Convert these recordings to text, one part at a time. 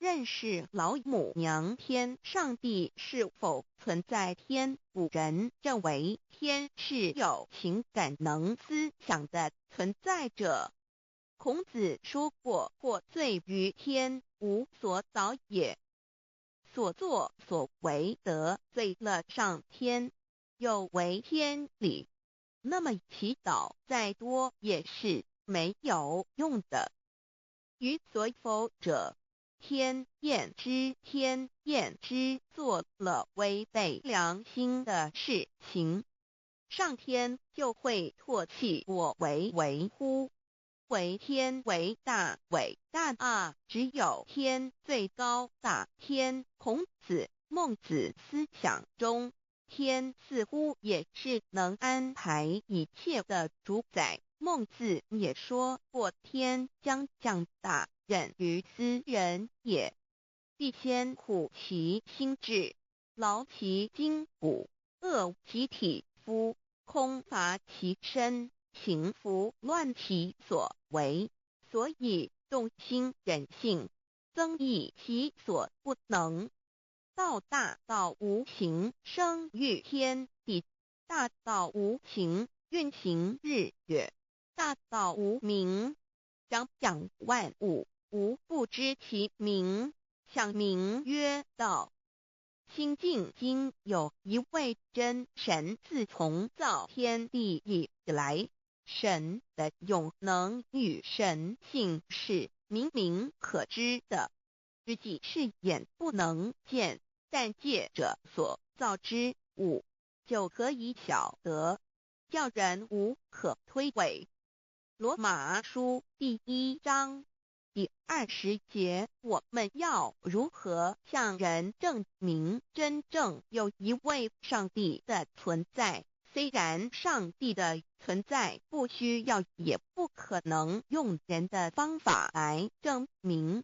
认识老母娘天上帝是否存在天，古人认为天是有情感能思想的存在者。孔子说过：或罪于天，无所导也。所作所为得罪了上天，有违天理，那么祈祷再多也是没有用的。予所否者，天厌之，天厌之，做了违背良心的事情，上天就会唾弃我为乎？为天为大，伟大啊！只有天最高大。天，孔子、孟子思想中，天似乎也是能安排一切的主宰。孟子也说过：天将降大任于斯人也，必先苦其心志，劳其筋骨，饿其体肤，空乏其身，行拂乱其所为，所以动心忍性，增益其所不能。道大道无形，生育天地；大道无形，运行日月；大道无名，长养万物。吾不知其名，想名曰道。心经经有一位真神，自从造天地以来，神的永能与神性是明明可知的，实际是眼不能见，但借着所造之物，就可以晓得，叫人无可推诿。罗马书第1章第20节，我们要如何向人证明真正有一位上帝的存在？虽然上帝的存在不需要也不可能用人的方法来证明，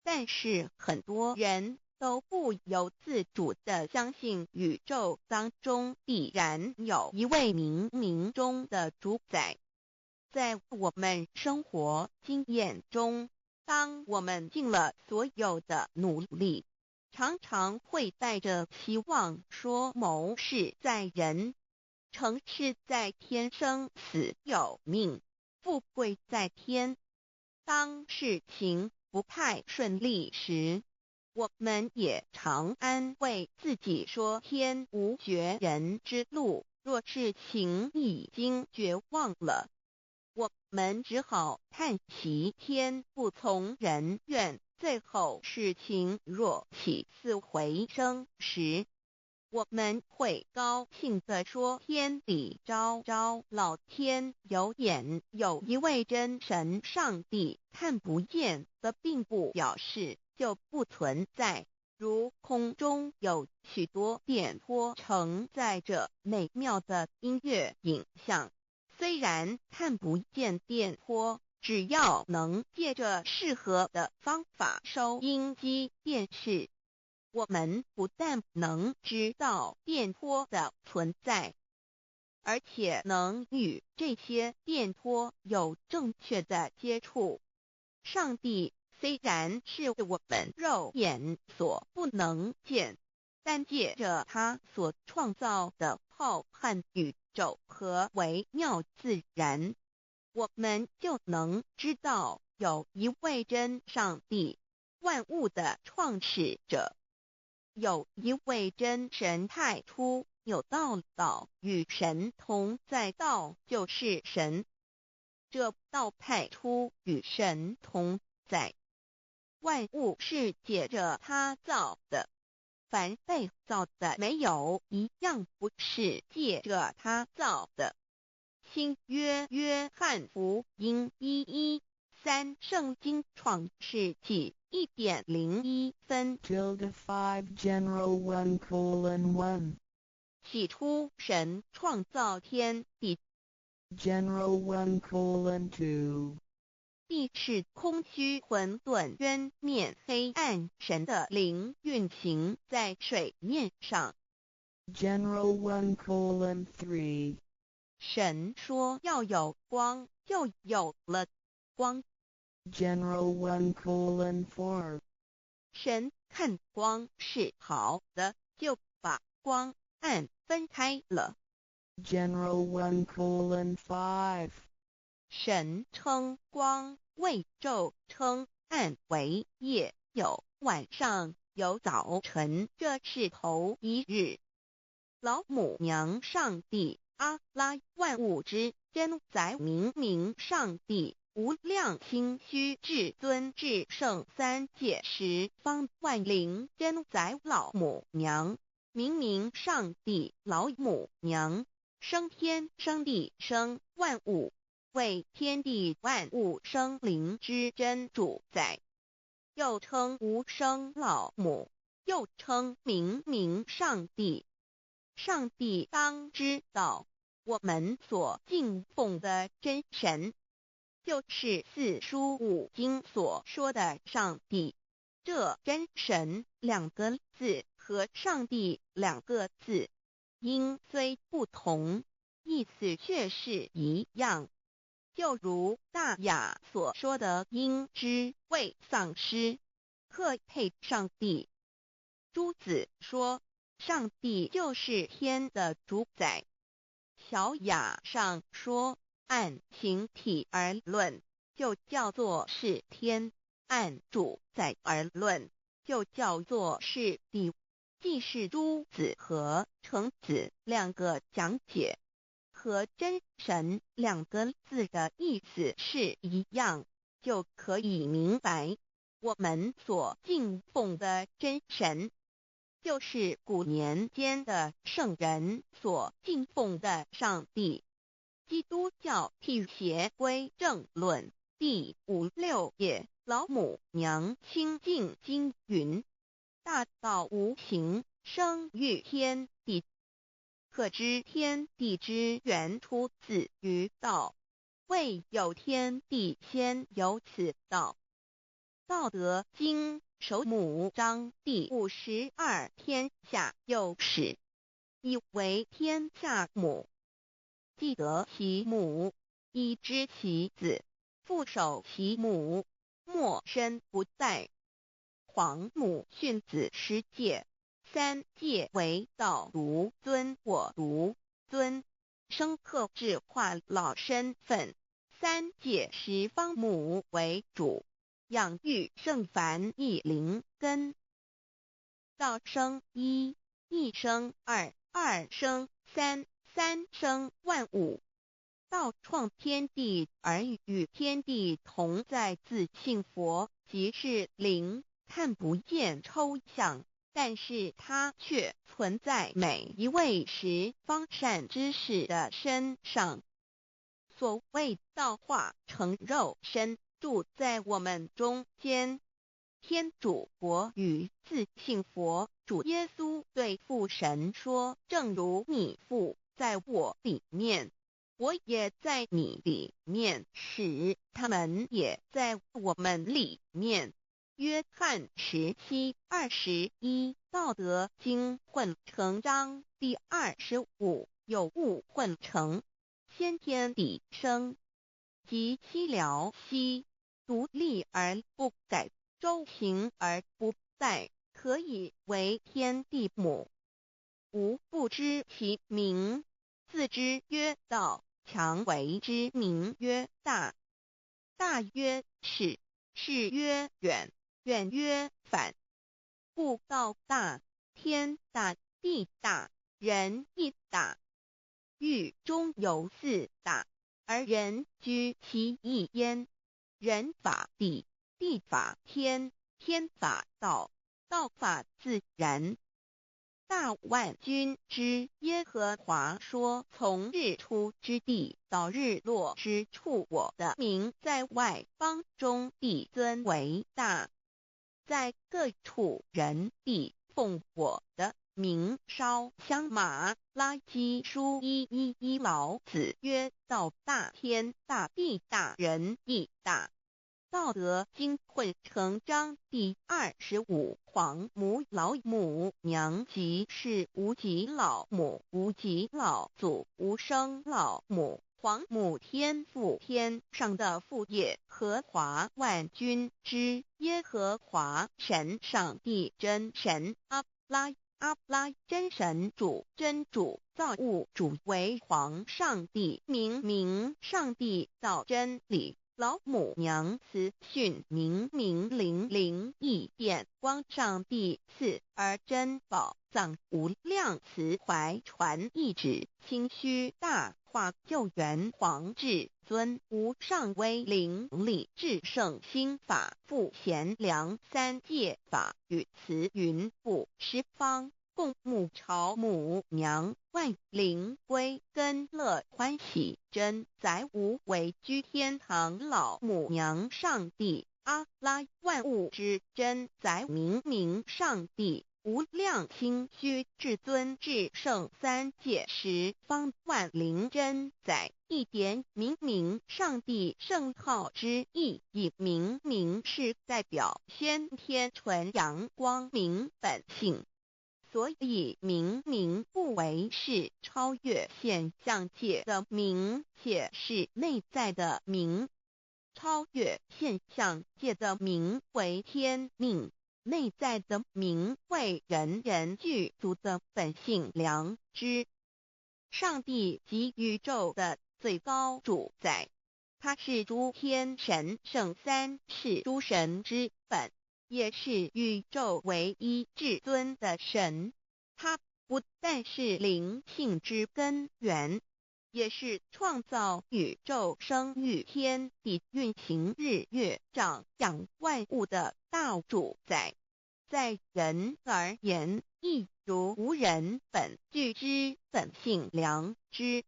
但是很多人都不由自主地相信宇宙当中必然有一位冥冥中的主宰。在我们生活经验中，当我们尽了所有的努力，常常会带着期望说谋事在人，成事在天，生死有命，富贵在天。当事情不太顺利时，我们也常安慰自己说天无绝人之路，若事情已经绝望了，我们只好叹息天不从人愿。最后事情若起死回生时，我们会高兴地说天理昭昭，老天有眼，有一位真神上帝，看不见的并不表示就不存在。如空中有许多电波承载着美妙的音乐影像，虽然看不见电波，只要能借着适合的方法收音机电视，我们不但能知道电波的存在，而且能与这些电波有正确的接触。上帝虽然是我们肉眼所不能见，但借着他所创造的浩瀚宇宙和微妙自然，我们就能知道有一位真上帝，万物的创始者。有一位真神太初有道，道与神同在，道就是神。这道太初与神同在，万物是借着他造的，凡被造的没有一样不是借着他造的。新约翰福音1:13，圣经创世纪1.01分。5 General 1:1 起初神创造天地， General 1:2 地是空虚混沌渊面黑暗，神的灵运行在水面上。 General 1:3 神说要有光，就有了光。 General 1:4神看光是好的，就把光暗分开了。General 1:5. 神称光为昼，称暗为夜，有晚上，有早晨，这是头一日。老母娘上帝阿拉，万物之真宰，明明上帝无量心虚至尊至圣三界十方万灵真宰老母娘，明明上帝老母娘，生天生地生万物，为天地万物生灵之真主宰，又称无生老母，又称明明上帝。上帝当知道，我们所敬奉的真神，就是四书五经所说的上帝。这真神两个字和上帝两个字，音虽不同，意思却是一样。就如大雅所说的鹰之谓丧尸，鹤配上帝。朱子说，上帝就是天的主宰。小雅上说，按形体而论，就叫做是天；按主宰而论，就叫做是地。既是朱子和程子两个讲解，和真神两个字的意思是一样，就可以明白，我们所敬奉的真神，就是古年间的圣人所敬奉的上帝。基督教辟邪归正论第56页，老母娘清净经云：大道无形，生育天地，可知天地之源出自于道，未有天地，先有此道。道德经首母章第52，天下有始，以为天下母。既得其母，以知其子，父守其母，莫身不在。皇母训子十戒，三戒为道如尊我如尊，生克制化老身份。三戒十方母为主，养育圣凡一灵根。道生一，一生二，二生三，三生万物。道创天地而与天地同在，自性佛，即是灵，看不见抽象，但是它却存在每一位十方善知识的身上。所谓道化成肉身，住在我们中间。天主国与自性佛主耶稣对父神说，正如你父在我里面，我也在你里面，使他们也在我们里面。约翰17:21，道德经混成章第25，有物混成，先天地生，即七辽息，独立而不改，周行而不殆，可以为天地母。吾不知其名，自之曰道，强为之名曰大。大曰始，始曰远，远曰反。故道大，天大，地大，人亦大。狱中有四大，而人居其一焉。人法地，地法天，天法道，道法自然。大万军之耶和华说，从日出之地到日落之处，我的名在外邦中必尊为大。在各处人必奉我的名烧香马拉基书1:1，老子曰：道大，天大，地大，人亦大。道德经混成章第25，皇母老母娘即是无极老母，无极老祖，无生老母。皇母天父，天上的父耶和华万军之耶和华神，上帝真神，阿拉真神主，真主，造物主，为皇上帝，明上帝造真理，老母娘慈训，明灵异变光，上帝赐而真宝藏，无量慈怀传懿旨，清虚大化救援，皇至尊无上威灵力，至圣心法，复贤良三界法，与慈云布十方，共沐朝母娘，万灵归根乐欢喜，真载无为居天堂，老母娘上帝，阿拉万物之真载，明上帝，无量清虚至尊至圣三界十方，万灵真载，一点明上帝圣号之意义，明是代表先天纯阳光明本性，所以明不为是超越现象界的明，且是内在的明。超越现象界的明为天命，内在的明为人具足的本性良知。上帝即宇宙的最高主宰，他是诸天神圣三世诸神之本，也是宇宙唯一至尊的神。他不但是灵性之根源，也是创造宇宙生育天地运行日月长养万物的大主宰。在人而言，亦如无人本具之本性良知，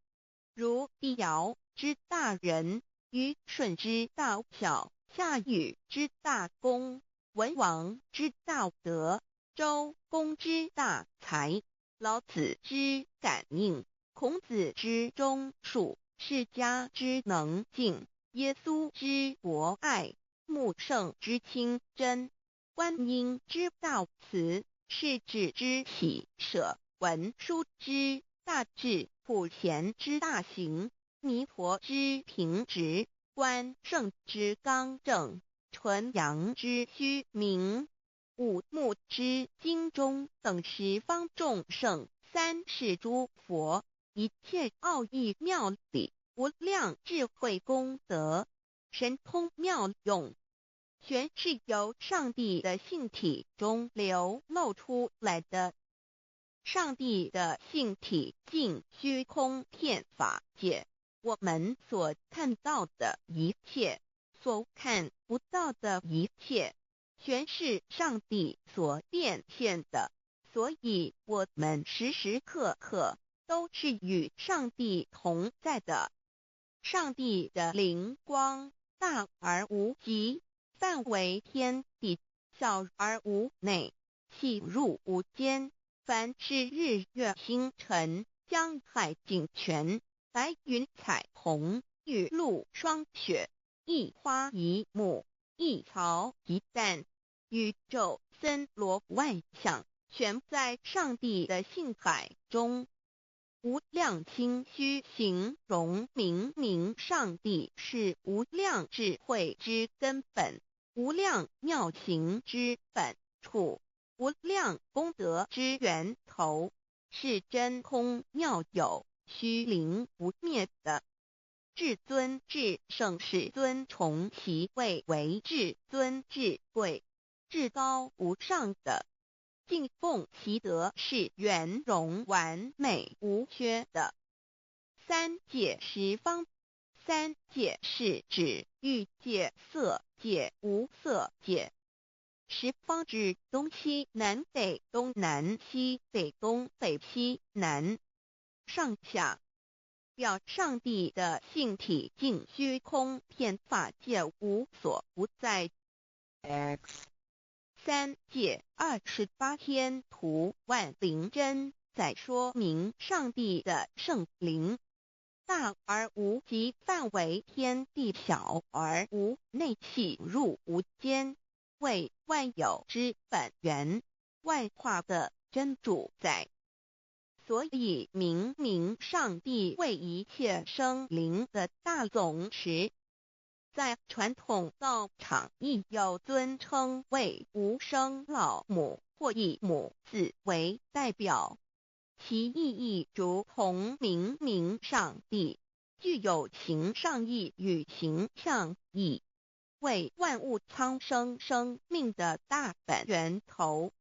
如帝尧之大仁，虞舜之大巧，夏禹之大功，文王之大德，周公之大才，老子之感应，孔子之忠恕，释迦之能静，耶稣之博爱，穆圣之清真，观音之大慈，世子之喜舍，文殊之大智，普贤之大行，弥陀之平直，关圣之刚正，纯阳之虚明，五目之精中，等十方众圣，三世诸佛，一切奥义妙理，无量智慧功德，神通妙用，全是由上帝的性体中流露出来的。上帝的性体尽虚空遍法界，我们所看到的一切，所看不到的一切，全是上帝所变现的，所以我们时时刻刻都是与上帝同在的。上帝的灵光大而无极，范围天地，小而无内，细入无间。凡是日月星辰，江海井泉，白云彩虹，雨露霜雪，一花一木，一草一蛋，宇宙森罗万象，全在上帝的性海中。无量清虚形容明上帝是无量智慧之根本，无量妙行之本处，无量功德之源头，是真空妙有，虚灵不灭的。至尊至圣世尊崇其位为至尊至贵，至高无上的，敬奉其德是圆融完美无缺的。三界十方，三界是指欲界、色界、无色界。十方指东西南北东南西北东北西南上下，表上帝的性体尽虚空遍法界无所不在。 X 三界28天图万灵真在说明上帝的圣灵大而无极，范围天地，小而无内，细入无间，为万有之本源，万化的真主宰。所以明明上帝为一切生灵的大总持。在传统道场亦有尊称为无生老母或以母字为代表，其意义如同明明上帝，具有形上义与形象义，为万物苍生生命的大本源头。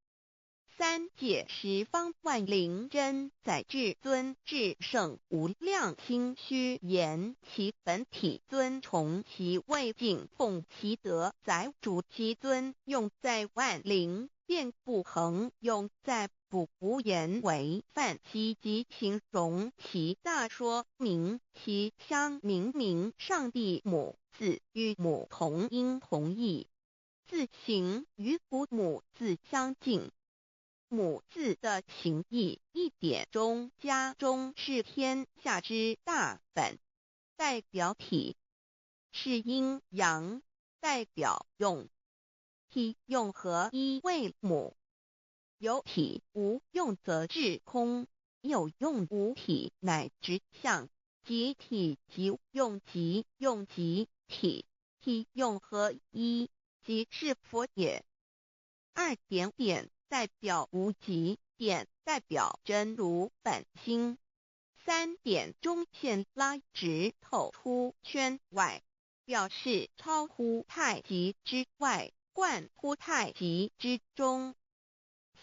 三界十方万灵真在至尊至圣无量心虚言其本体尊崇其位敬奉其德载主其尊用在万灵便不恒用在不无言为范其及形容其大说明其相明明上帝母字与母同音同义，字形与父母字相近。母字的情义一点中家中是天下之大本，代表体是阴阳，代表用。体用合一为母，有体无用则至空，有用无体乃直相，即体即用即用即体，体用合一即是佛也。二点点代表无极，点代表真如本心。三点中线拉直透出圈外，表示超乎太极之外，贯乎太极之中。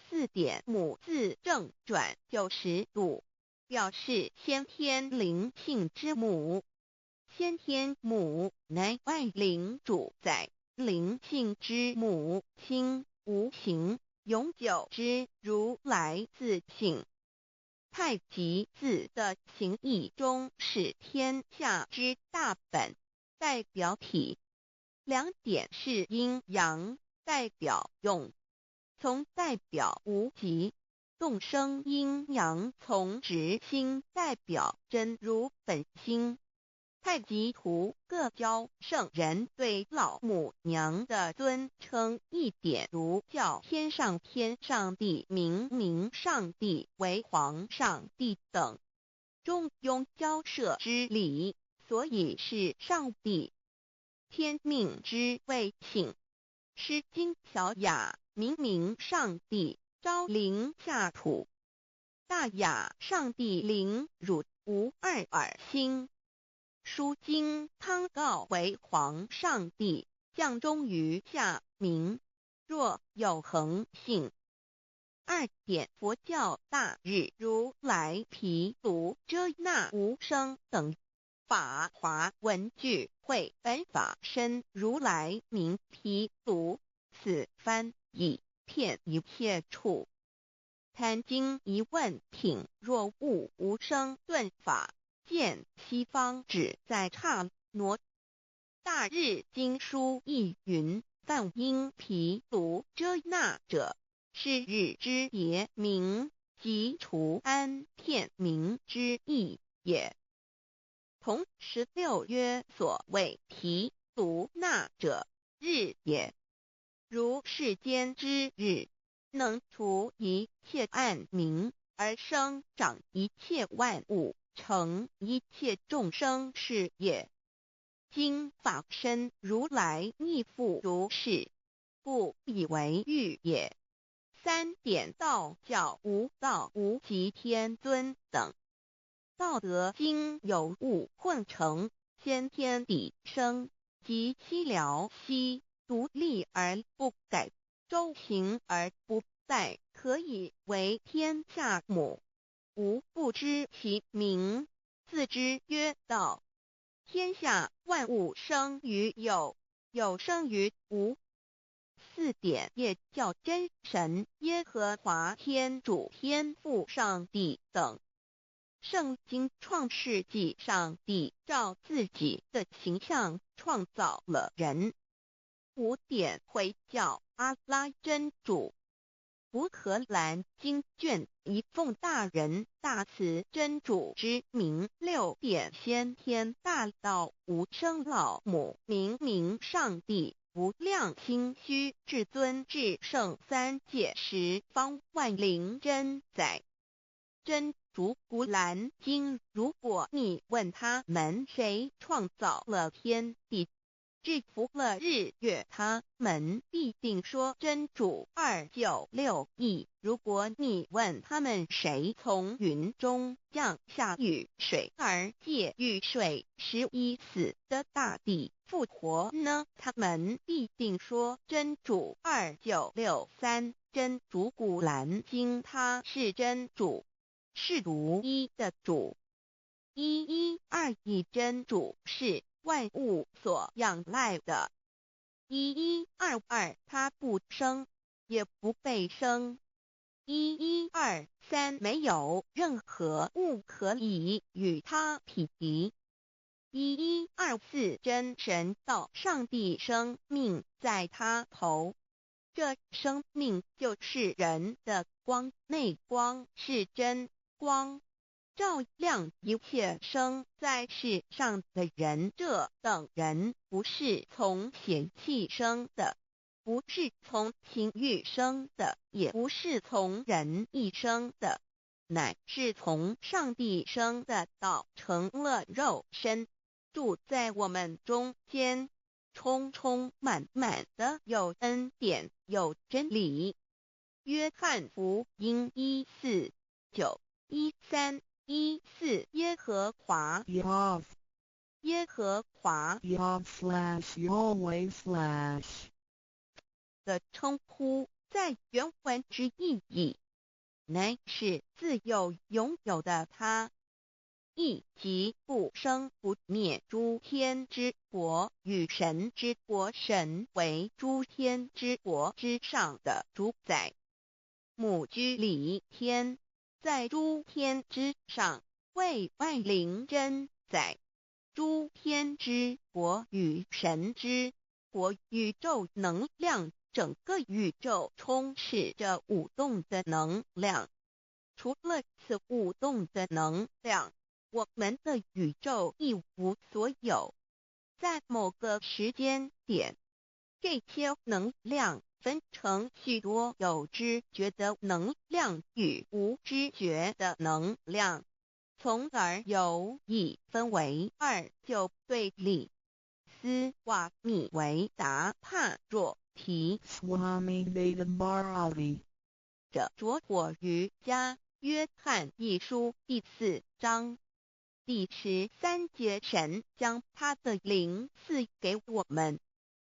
四点母字正转90度，表示先天灵性之母。先天母乃外灵主宰，灵性之母心无形，永久之如来自性。太极字的形义中是天下之大本，代表体。两点是阴阳，代表用。从代表无极，动生阴阳从直心代表真如本心。太极图各教圣人对老母娘的尊称一点如叫天上帝明明上帝为皇上帝等，中庸交涉之礼，所以是上帝。天命之谓请，诗经小雅明明上帝昭灵下土，大雅上帝灵汝无二耳心。书经汤告为皇上帝降中于下民，若有恒性。二点佛教大日如来毗卢遮那无生等法华文具会本法身如来名毗卢，此翻译遍一切处。贪经一问品若悟无生顿法，见西方只在刹那。大日经书亦云，梵音毗卢遮那者，是日之别名，即除安片名之意也。同16曰所谓毗卢那者，日也。如世间之日，能除一切暗明，而生长一切万物，成一切众生是也。今法身如来亦复如是，故以为喻也。三点道教无道无极天尊等。道德经有物混成，先天地生，即西辽西，独立而不改，周行而不殆，可以为天下母。吾不知其名，自之曰道。天下万物生于有，有生于无。四点也叫真神耶和华天主天父上帝等。圣经创世纪，上帝照自己的形象创造了人。五点回教阿拉真主。乌克兰经卷一奉大人大慈真主之名。六点先天大道无生老母明明上帝无量心虚至尊至圣三界十方万灵真在。真竹古兰经，如果你问他们谁创造了天地，制服了日月，他们必定说真主296亿。如果你问他们谁从云中降下雨水而借雨水使已死的大地复活呢？他们必定说真主2963。真主古兰经，他是真主，是独一的主。112真主是万物所仰赖的。1122他不生，也不被生。1123没有任何物可以与他匹敌。1124真神道上帝生命在他头，这生命就是人的光，内光是真光，照亮一切生在世上的人。这等人不是从血气生的，不是从情欲生的，也不是从人意生的，乃是从上帝生的道成了肉身，住在我们中间，充充满满的有恩典有真理。约翰福音1491314耶和华 Yav 耶和华 Yav/Yahweh/ 的称呼，在原文之意义，乃是自有拥有的他，亦即不生不灭诸天之国与神之国，神为诸天之国之上的主宰。母居里天，在诸天之上，为万灵真宰。诸天之国与神之国，宇宙能量，整个宇宙充斥着舞动的能量。除了此舞动的能量，我们的宇宙一无所有。在某个时间点，这些能量分成许多有知觉的能量与无知觉的能量，从而有一分为二，就对立。斯瓦米维达帕若提 Swami Vedabharati 者着火于家约翰一书第4章第13节，神将他的灵赐给我们，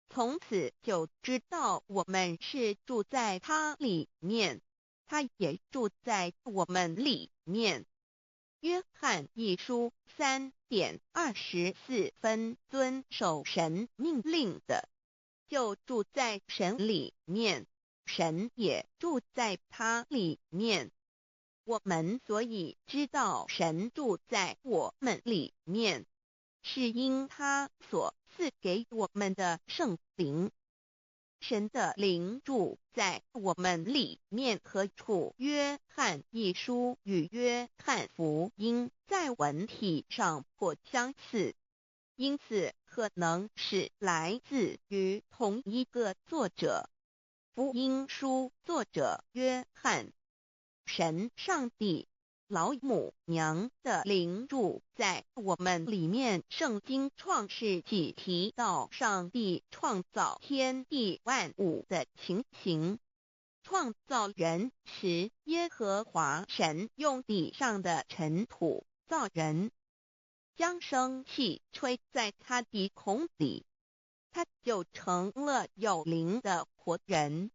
从此就知道我们是住在他里面，他也住在我们里面。约翰一书3:24遵守神命令的，就住在神里面，神也住在他里面。我们所以知道神住在我们里面，是因他所赐给我们的圣灵。神的灵住在我们里面何处？约翰一书与约翰福音在文体上颇相似，因此可能是来自于同一个作者。福音书作者约翰，神上帝老母娘的灵住在我们里面。圣经创世纪提到上帝创造天地万物的情形。创造人时，耶和华神用地上的尘土造人，将生气吹在他鼻孔里，他就成了有灵的活人。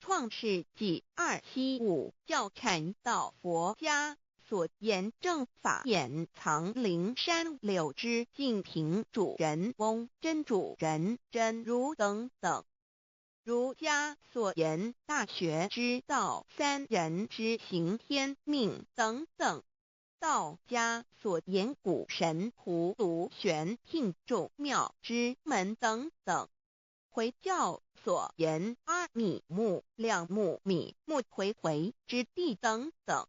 创世纪275教阐到佛家所言正法掩藏灵山柳之净瓶主人翁真主人真如等等。儒家所言大学之道三人之行天命等等。道家所言古神荼毒玄牝众妙之门等等。回教所言阿米木、亮木、米木回回之地等等。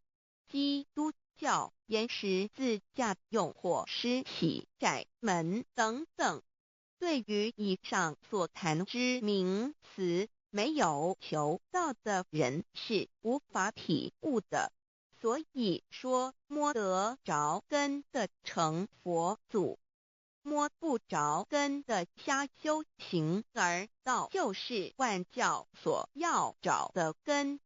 基督教言十字架用火施洗窄门等等。对于以上所谈之名词，没有求道的人是无法体悟的。所以说摸得着根的成佛祖，摸不着根的瞎修行而道，就是万教所要找的根。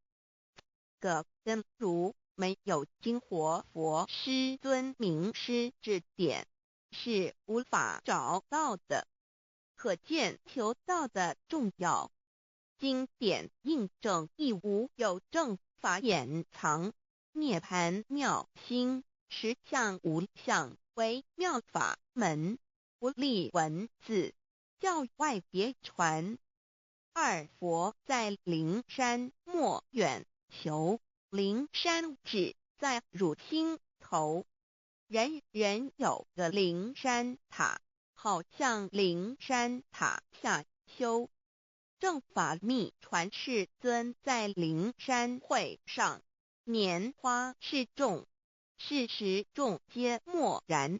个根如没有经活佛师尊名师指点，是无法找到的。可见求道的重要。经典印证亦无有正法掩藏，涅盘妙心，实相无相，为妙法门，不立文字，教外别传。二佛在灵山莫远求，灵山只在汝心头，人人有个灵山塔，好像灵山塔下修。正法密传世尊在灵山会上，拈花示众，是时众皆默然，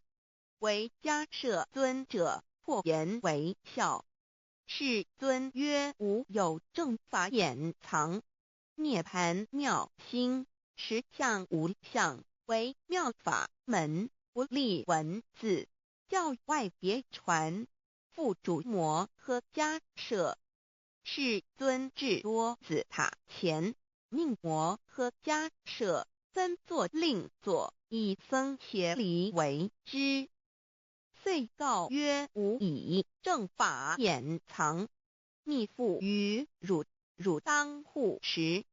唯迦摄尊者破颜为笑。世尊曰：无有正法掩藏，涅盘妙心，实相无相，为妙法门，不立文字，教外别传。复主摩诃迦摄。世尊至多子塔前，命摩诃迦摄分作令座，以僧伽梨为之。遂告曰：吾以正法掩藏，逆复于汝，汝当护持。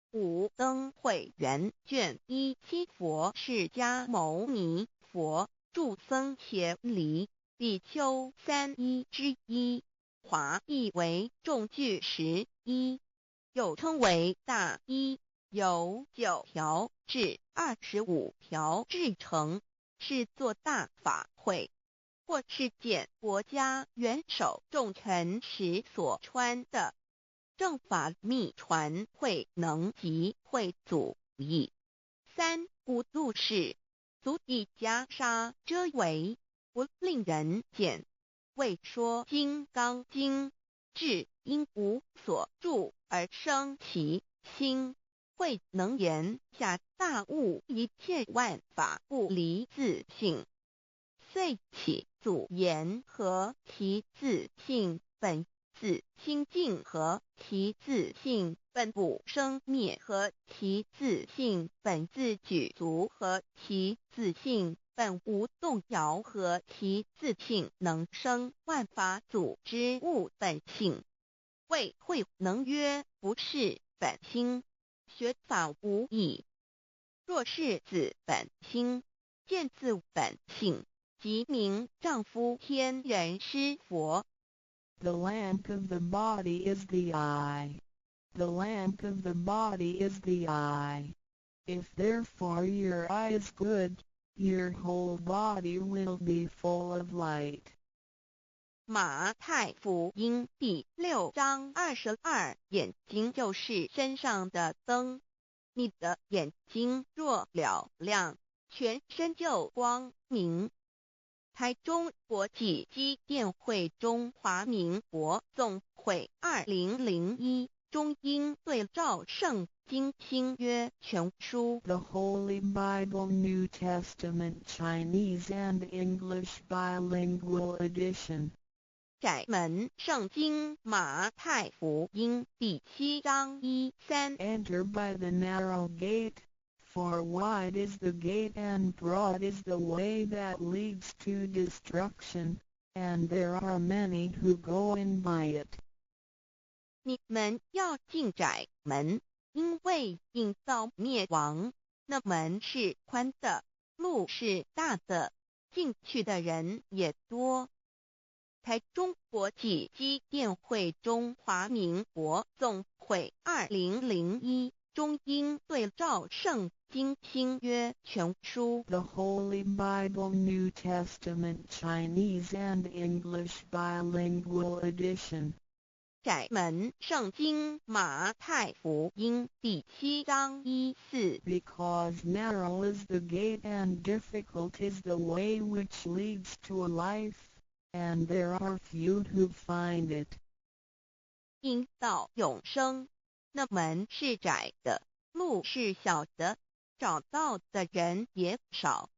五灯会元卷17佛释迦牟尼佛著僧伽梨比丘3之一，华译为众句11，又称为大一，由9条至25条制成，是作大法会，或是见国家元首重臣时所穿的。正法密传会能及会祖义。三古度世，足以袈裟遮围，不令人见。为说金刚经，至因无所住而生其心，慧能言下大悟一切万法不离自性。遂起祖言和其自性本自清净和其自性本不生灭和其自性本自具足和其自性本无动摇和其自性能生万法组之物本性。谓慧能曰：不是本心，学法无益。若是自本心，见自本性，即名丈夫天人师佛。The lamp of the body is the eye. The lamp of the body is the eye. If therefore your eye is good, your whole body will be full of light. 马太福音第6章22，眼睛就是身上的灯。你的眼睛若了亮，全身就光明。台中国际机电会中华民国总会2001中英对照圣经新约全书 The Holy Bible New Testament Chinese and English Bilingual Edition. 窄门圣经马太福音第7章1-3 Enter by the narrow gate, for wide is the gate and broad is the way that leads to destruction, and there are many who go in by it. 你们要进窄门，因为引到灭亡。那门是宽的，路是大的，进去的人也多。台中国际机电会中华民国总会2001中英对照圣经新约全书 The Holy Bible New Testament Chinese and English Bilingual Edition. 窄门圣经马太福音第7章1-4 Because narrow is the gate and difficult is the way which leads to life, and there are few who find it. 因到永生，那门是窄的，路是小的，找到的人也少。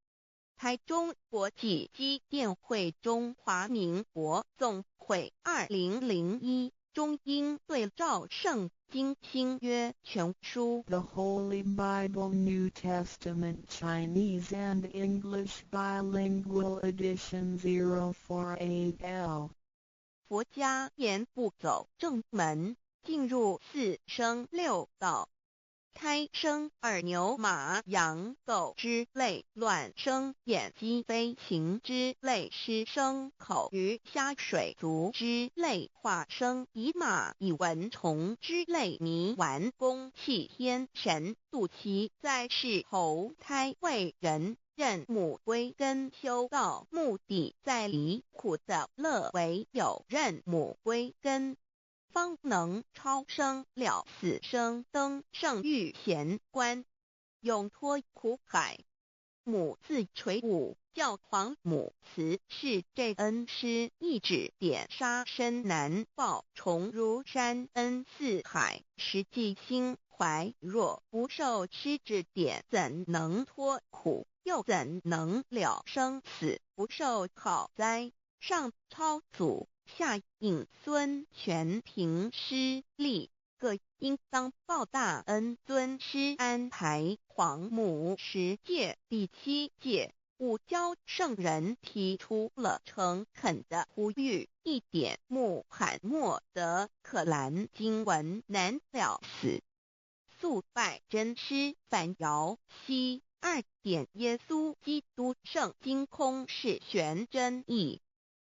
台中国际机电会中华民国总会2001中英对照圣经新约全书 The Holy Bible New Testament Chinese and English Bilingual Edition 048L 佛家言不走正门，进入四生六道。胎生耳牛马羊狗之类，卵生眼鸡飞禽之类，湿生口鱼虾水族之类，化生以马以蚊虫之类，泥丸公气天神，度其在世投胎为人，任母归根修道，目的在离苦的乐为有任母归根，方能超生了死生，登圣域贤官，永脱苦海。母字垂武，教皇母慈是这恩师，一指点杀身难报，重如山恩四海，实际心怀若不受师指点，怎能脱苦，又怎能了生死，不受好灾。上超祖，下引孙权凭师力，各应当报大恩。尊师安排皇母10诫，第7诫五教圣人提出了诚恳的呼吁，一点穆罕默德可兰经文难了死，肃拜真师反摇西2点耶稣基督圣经空是玄真义，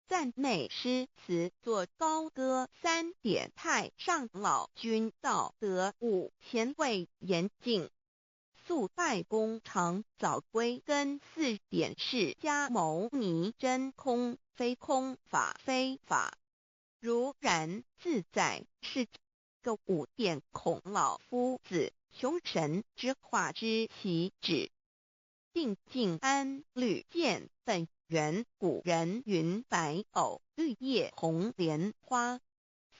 赞美诗词作高歌3点太上老君道德5前卫严谨，肃拜公常早归根4点释迦牟尼真空非空法非法，如然自在是个5点孔老夫子雄神之化之其旨，定静安律见本源，古人云白藕绿叶红莲花。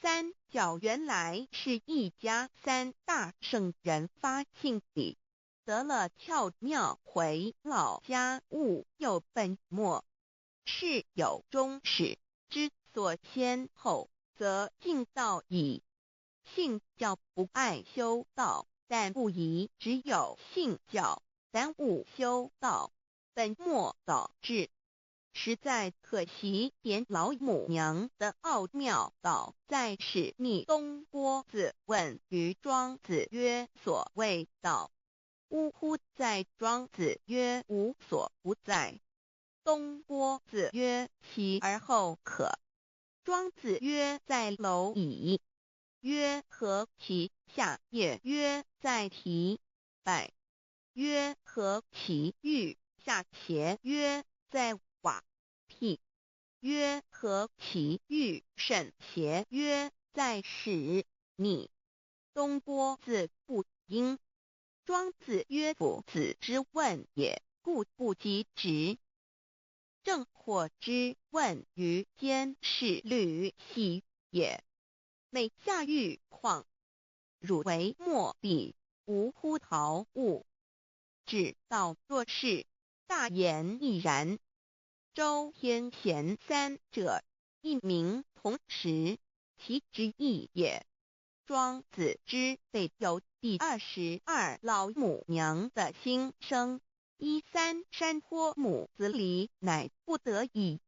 三角原来是一家3大圣人发庆礼，得了窍妙，回老家务有本末，事有终始，之所先后，则敬道矣。信教不爱修道，但不宜只有信教，耽误修道，本末倒置。实在可惜，点老母娘的奥妙道在使逆东郭子问于庄子曰：所谓道，呜呼！在庄子曰：无所不在。东郭子曰：其而后可。庄子曰：在蝼蚁。曰：何其下也？曰：在蹄。百。曰：何其欲下且？曰：在瓦辟。曰：何其欲甚且？曰：在使逆。东郭子不应。庄子曰：夫子之问也，故不及直。正或之问于监视律系也。每下狱况，汝为莫必，无乎陶物。只道若是，大言亦然。周天贤3者，一名同时，其之义也。庄子之备有第22老母娘的心声，13山坡母子礼，乃不得已。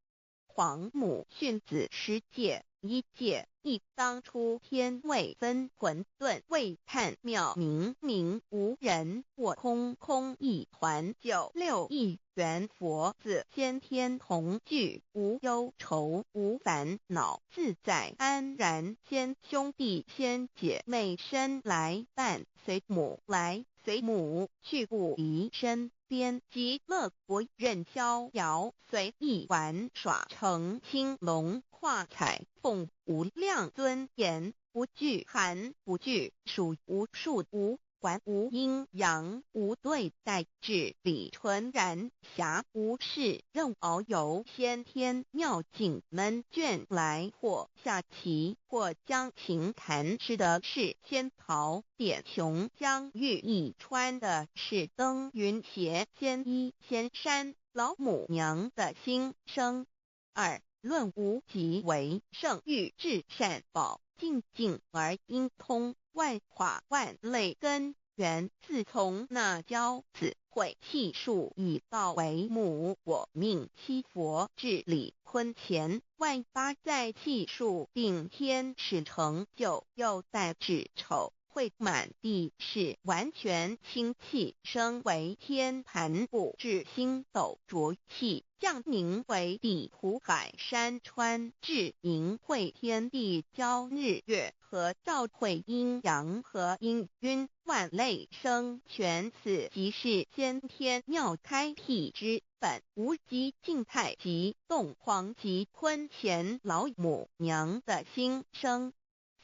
皇母训子10诫，1诫亦当初天未分混沌，未探妙明明无人，我空空一团，96亿元佛子先天同聚，无忧愁无烦恼，自在安然。先兄弟先姐妹生来伴，随母来随母去，不离身边。极乐国任逍遥，随意玩耍，成青龙画彩凤，无量尊严，不惧寒不惧暑，无数无观无阴阳，无对待，至理纯然，暇无事，任遨游，先天妙境门卷来，或下棋，或将琴弹，吃的是仙桃点琼浆玉一川的是登云斜仙衣仙山老母娘的心声。二论无极为圣域至善宝，静静而应通，万法万类根源，自从那骄子会气数以道为母，我命七佛至理坤前，万八在气数定天使成就，又在至丑会满地是完全清气，升为天盘布至星斗浊气，降凝为地湖海山川，至盈会天地交日月和照会阴阳和阴晕，万类生全，此即是先天妙开辟之本，无极静态及动黄及坤乾老母娘的心声。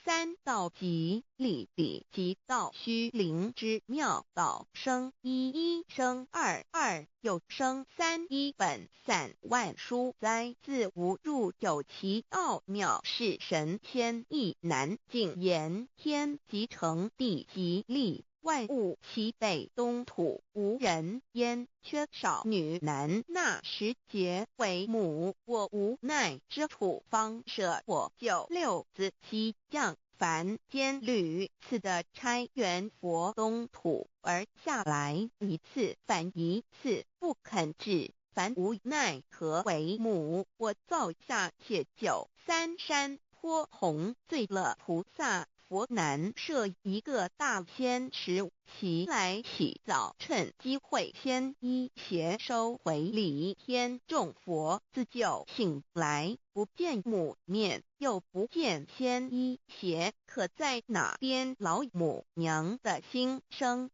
三道即理理即道虚灵之妙道生一，一生二，二又生三，一本散万殊哉，自无入有其奥妙，是神天意难尽言，天即成，地即立，万物其北东土，无人焉，缺少女男，那时节为母，我无奈之处方舍我九六子七将凡间屡次的差援佛东土而下来一次反一次不肯治，凡无奈何为母，我造下且九三山颇弘罪了菩萨佛难设一个大仙池，其来起早，趁机会先一邪收回礼天众佛，自救醒来，不见母面，又不见先一邪，可在哪边老母娘的心声？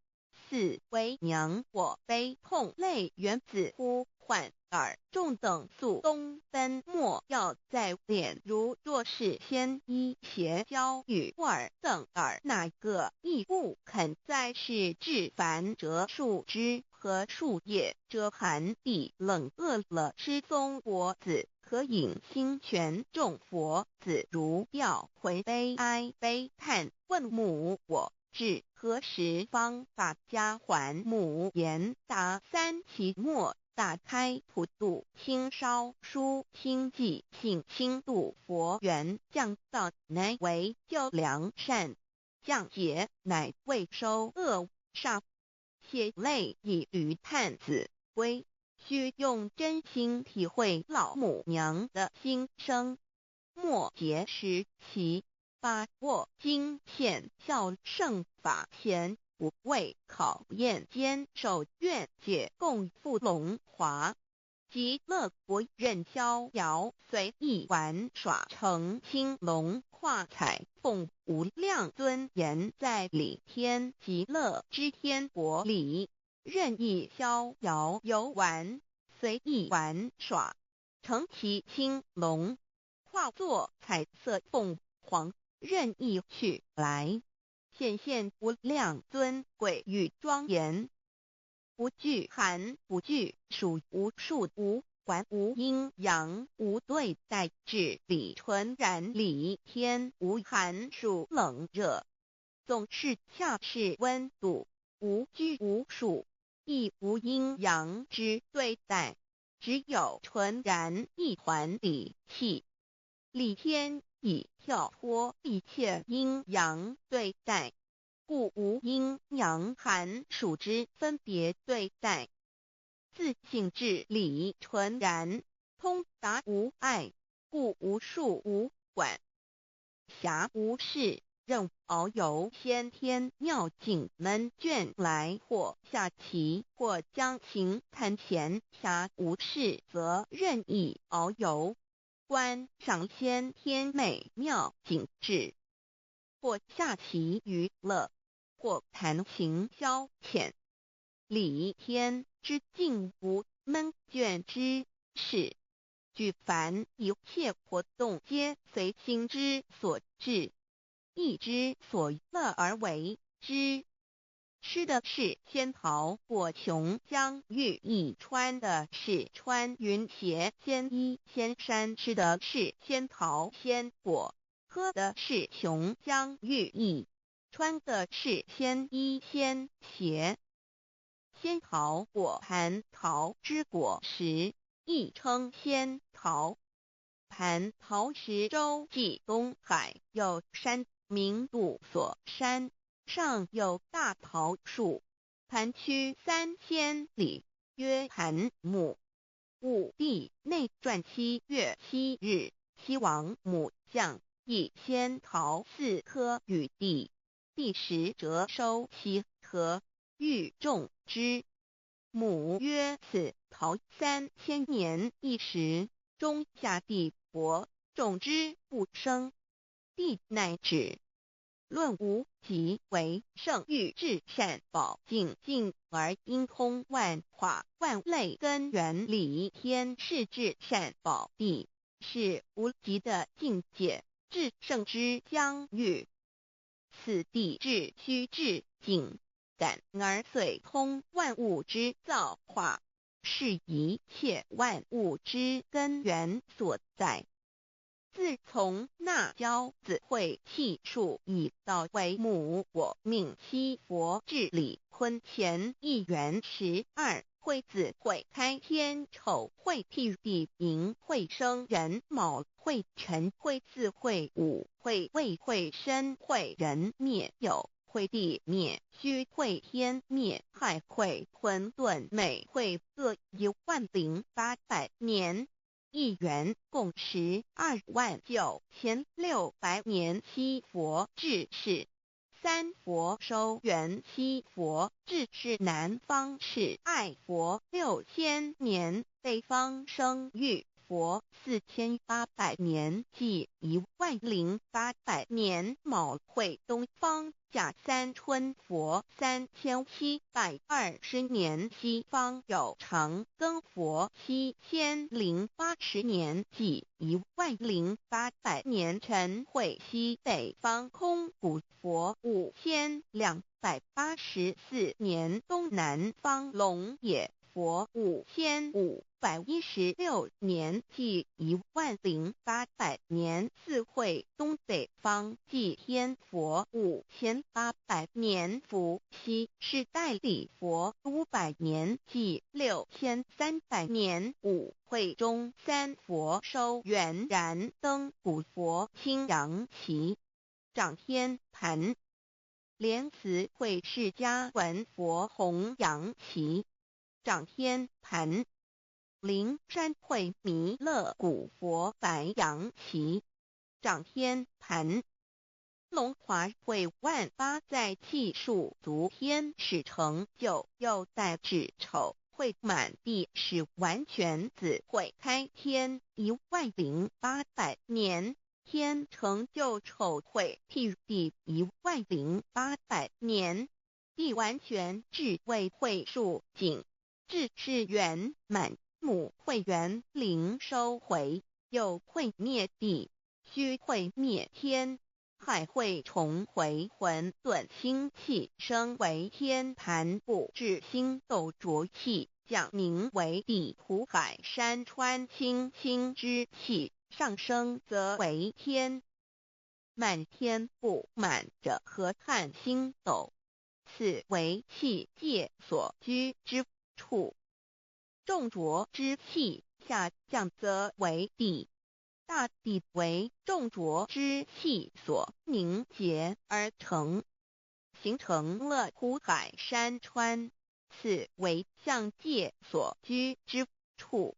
四为娘我悲痛泪源自呼唤耳众等宿东奔，莫要在脸，如若是先一邪教与尔等耳，哪个亦不肯在世至凡折树枝和树叶，遮寒地冷，饿了吃松果子，可饮清泉，众佛子如调回悲哀悲叹，问母我至何时方把家还母？言答三期末，打开普度清烧书清寂性清度佛缘，降道乃为救良善，降劫乃为收恶煞，血泪以于叹子归，须用真心体会老母娘的心声，莫结识其把握经片效圣法前，不为考验坚守愿解共赴龙华，极乐国任逍遥随意玩耍，成青龙化彩凤，无量尊严在里天极乐之天国里，任意逍遥游玩，随意玩耍，成其青龙，化作彩色凤凰，任意去来，显现无量尊贵与庄严，不惧寒，不惧暑，无数无管，无阴阳，无对待，至理纯然理天，无寒暑冷热，总是恰是温度，无拘无束，亦无阴阳之对待，只有纯然一环理气。理天以跳脱一切阴阳对待，故无阴阳寒暑之分别对待，自性至理纯然，通达无碍，故无束无管，暇无事，任遨游先天妙境门卷来，或下棋，或将琴弹弦，暇无事则任意遨游，观赏先天美妙景致，或下棋娱乐，或弹琴消遣，理天之境无闷倦之事，举凡一切活动皆随心之所至，意之所乐而为之。吃的是仙桃果琼浆玉意，穿的是穿云鞋仙衣仙衫，吃的是仙桃仙果，喝的是琼浆玉意，穿的是仙衣仙鞋。仙桃果蟠桃之果实，亦称仙桃。蟠桃实洲即东海有山，名杜所山，上有大桃树。蟠区3千里，曰蟠母。武帝内传7月7日，西王母将以仙桃4颗与帝，帝时折收其核，欲种之。母曰：此桃3000年一时，中夏地薄，种之不生。帝乃止。论无极为圣域至善宝境，境而因通万化万类根源理，天是至善宝地，是无极的境界，至圣之疆域。此地至虚至境，感而遂通万物之造化，是一切万物之根源所在。自从那骄子会气数以道为母，我命七佛治理坤乾一元12，会子会开天，丑会辟地，寅会生人，卯会辰，会巳会午，会未会申，会人灭酉，会地灭戌，会天灭亥，会混沌，每会各10800年。一元共129600年。七佛治世，3佛收元，7佛治世。南方是爱佛6000年，北方生玉佛4800年，即10800年。卯会东方甲三春佛3720年，西方有长庚佛7080年，即10800年。辰会西北方空谷佛5284年，东南方龙野佛5516年，即10800年。四会东北方祭天佛5800年，伏羲是代理佛500年，即6300年。五会中3佛收元，燃灯古佛青阳旗，掌天盘。莲慈会释迦文佛红阳旗，掌天盘。灵山会弥勒古佛白阳旗，掌天盘。龙华会万八载气数足天使成就，又代指丑会满地是完全子会开天10800年，天成就丑会辟地10800年，地完全至为会数景，至是圆满。母会元灵收回，又会灭地，戌会灭天，亥会重回混沌星气，生为天盘部，至星斗浊气，降名为地土海山川清清之气，上升则为天。满天部满着河汉星斗，此为气界所居之处。重浊之气下降则为地，大地为重浊之气所凝结而成，形成了土海山川，此为象界所居之处。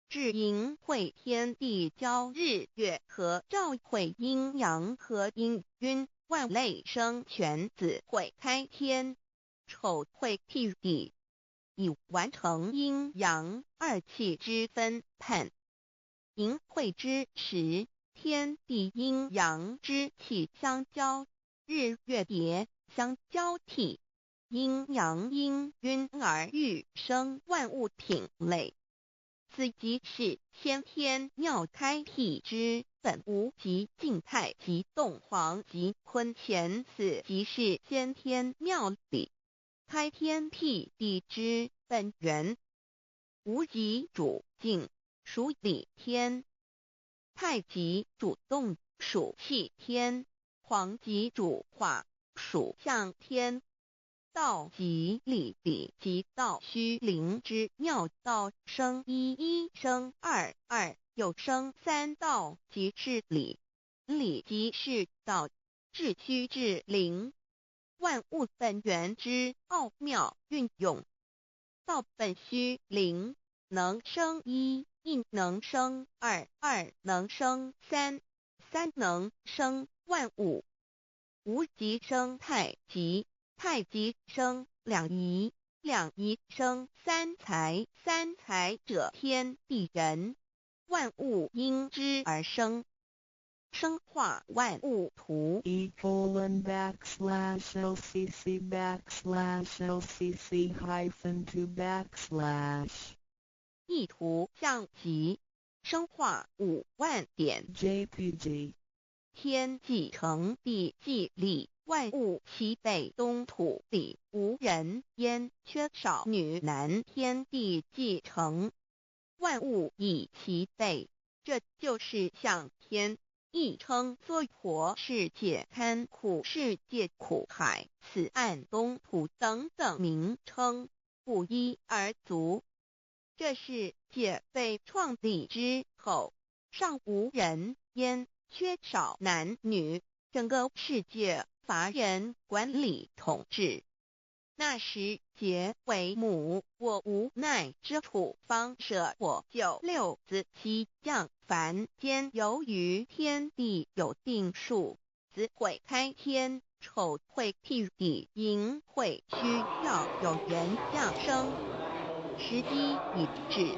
至寅会天地交日月和，照会阴阳和阴晕，万类生全子会开天，丑会辟地，以完成阴阳二气之分判。寅会之时，天地阴阳之气相交，日月叠相交替，阴阳阴晕而育生万物品类。此即是先天妙开辟之本无极静态及动黄及坤乾，此即是先天妙理。开天辟地之本源，无极主静，属理天；太极主动，属气天；黄极主化，属象天。道即理，理即道虚灵之妙道，生一，一生二，二又生三，道即是理，理即是道，至虚至灵，万物本源之奥妙运用。道本虚灵，能生一，一能生二，二能生三，三能生万物。无极生太极，太极生两仪，两仪生三才，三才者天地人，万物因之而生，生化万物图。e://LCC/LCC-2 意图象极，生化5万点 JPG。天既成，地既立，万物齐备，东土里无人焉，缺少女男，天地既成，万物以齐备，这就是象天。亦称娑婆世界、堪苦世界、苦海、此岸、东土等等名称，不一而足。这世界被创立之后，尚无人焉，缺少男女，整个世界乏人管理统治。那时桀为母，我无奈之处，方舍我九六子七将凡间，由于天地有定数，子会开天，丑会辟地，寅会需要有人降生。时机已至，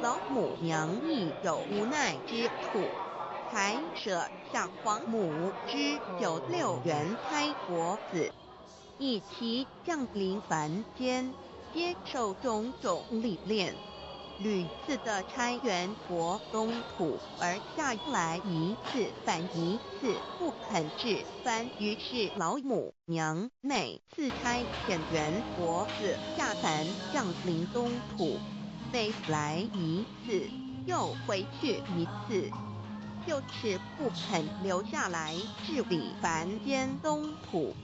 老母娘亦有无奈之处，才舍下皇母之九六元胎国子，以其降临凡间，接受种种历练，屡次的差援国东土，而下来一次反一次，不肯置番。于是老母娘每次差遣援国子下凡降临东土，每来一次又回去一次，就是不肯留下来治理凡间东土。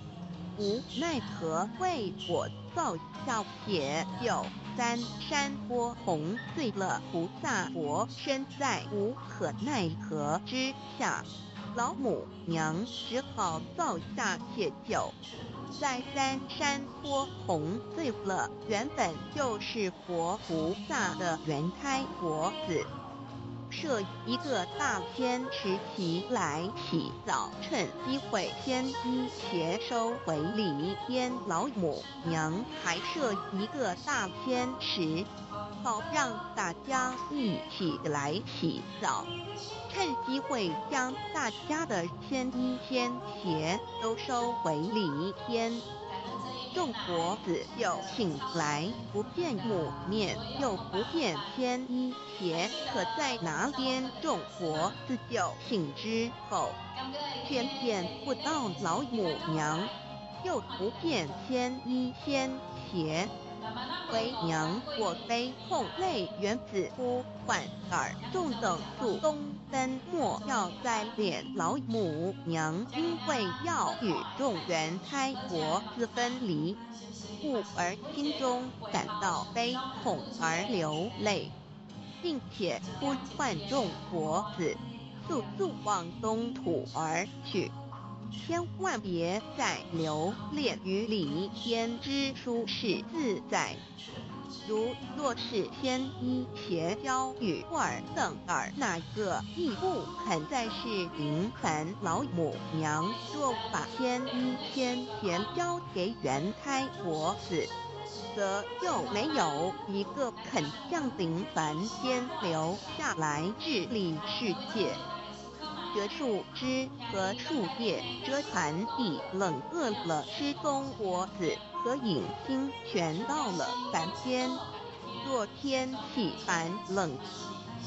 无奈何，为我造下解救三山波洪罪了菩萨佛，身在无可奈何之下，老母娘只好造下解救。在三山波洪罪了原本就是佛菩萨的原胎佛子，设一个大仙池起来洗澡，趁机会先衣邪收回礼天。老母娘还设一个大仙池，好让大家一起来洗澡，趁机会将大家的仙衣仙鞋都收回礼天。众佛子就醒来，不见母面，又不见仙衣鞋，可在哪边？众佛子就醒之后，却见不到老母娘，又不见仙衣仙鞋。为娘我悲痛泪缘子呼唤耳，众等速东奔，莫要再敛老母娘，因为要与众原胎国子分离，故而心中感到悲痛而流泪，并且呼唤众佛子速速往东土而去，千万别再留恋于理天之舒适自在。如若是仙衣鞋交与尔等儿，哪个亦不肯再是临凡老母娘。若把仙衣仙鞋交给原胎佛子，则又没有一个肯降临凡间留下来治理世界。这树枝和树叶遮寒地冷，饿了吃松果子和饮清泉，到了凡间，若天气寒冷，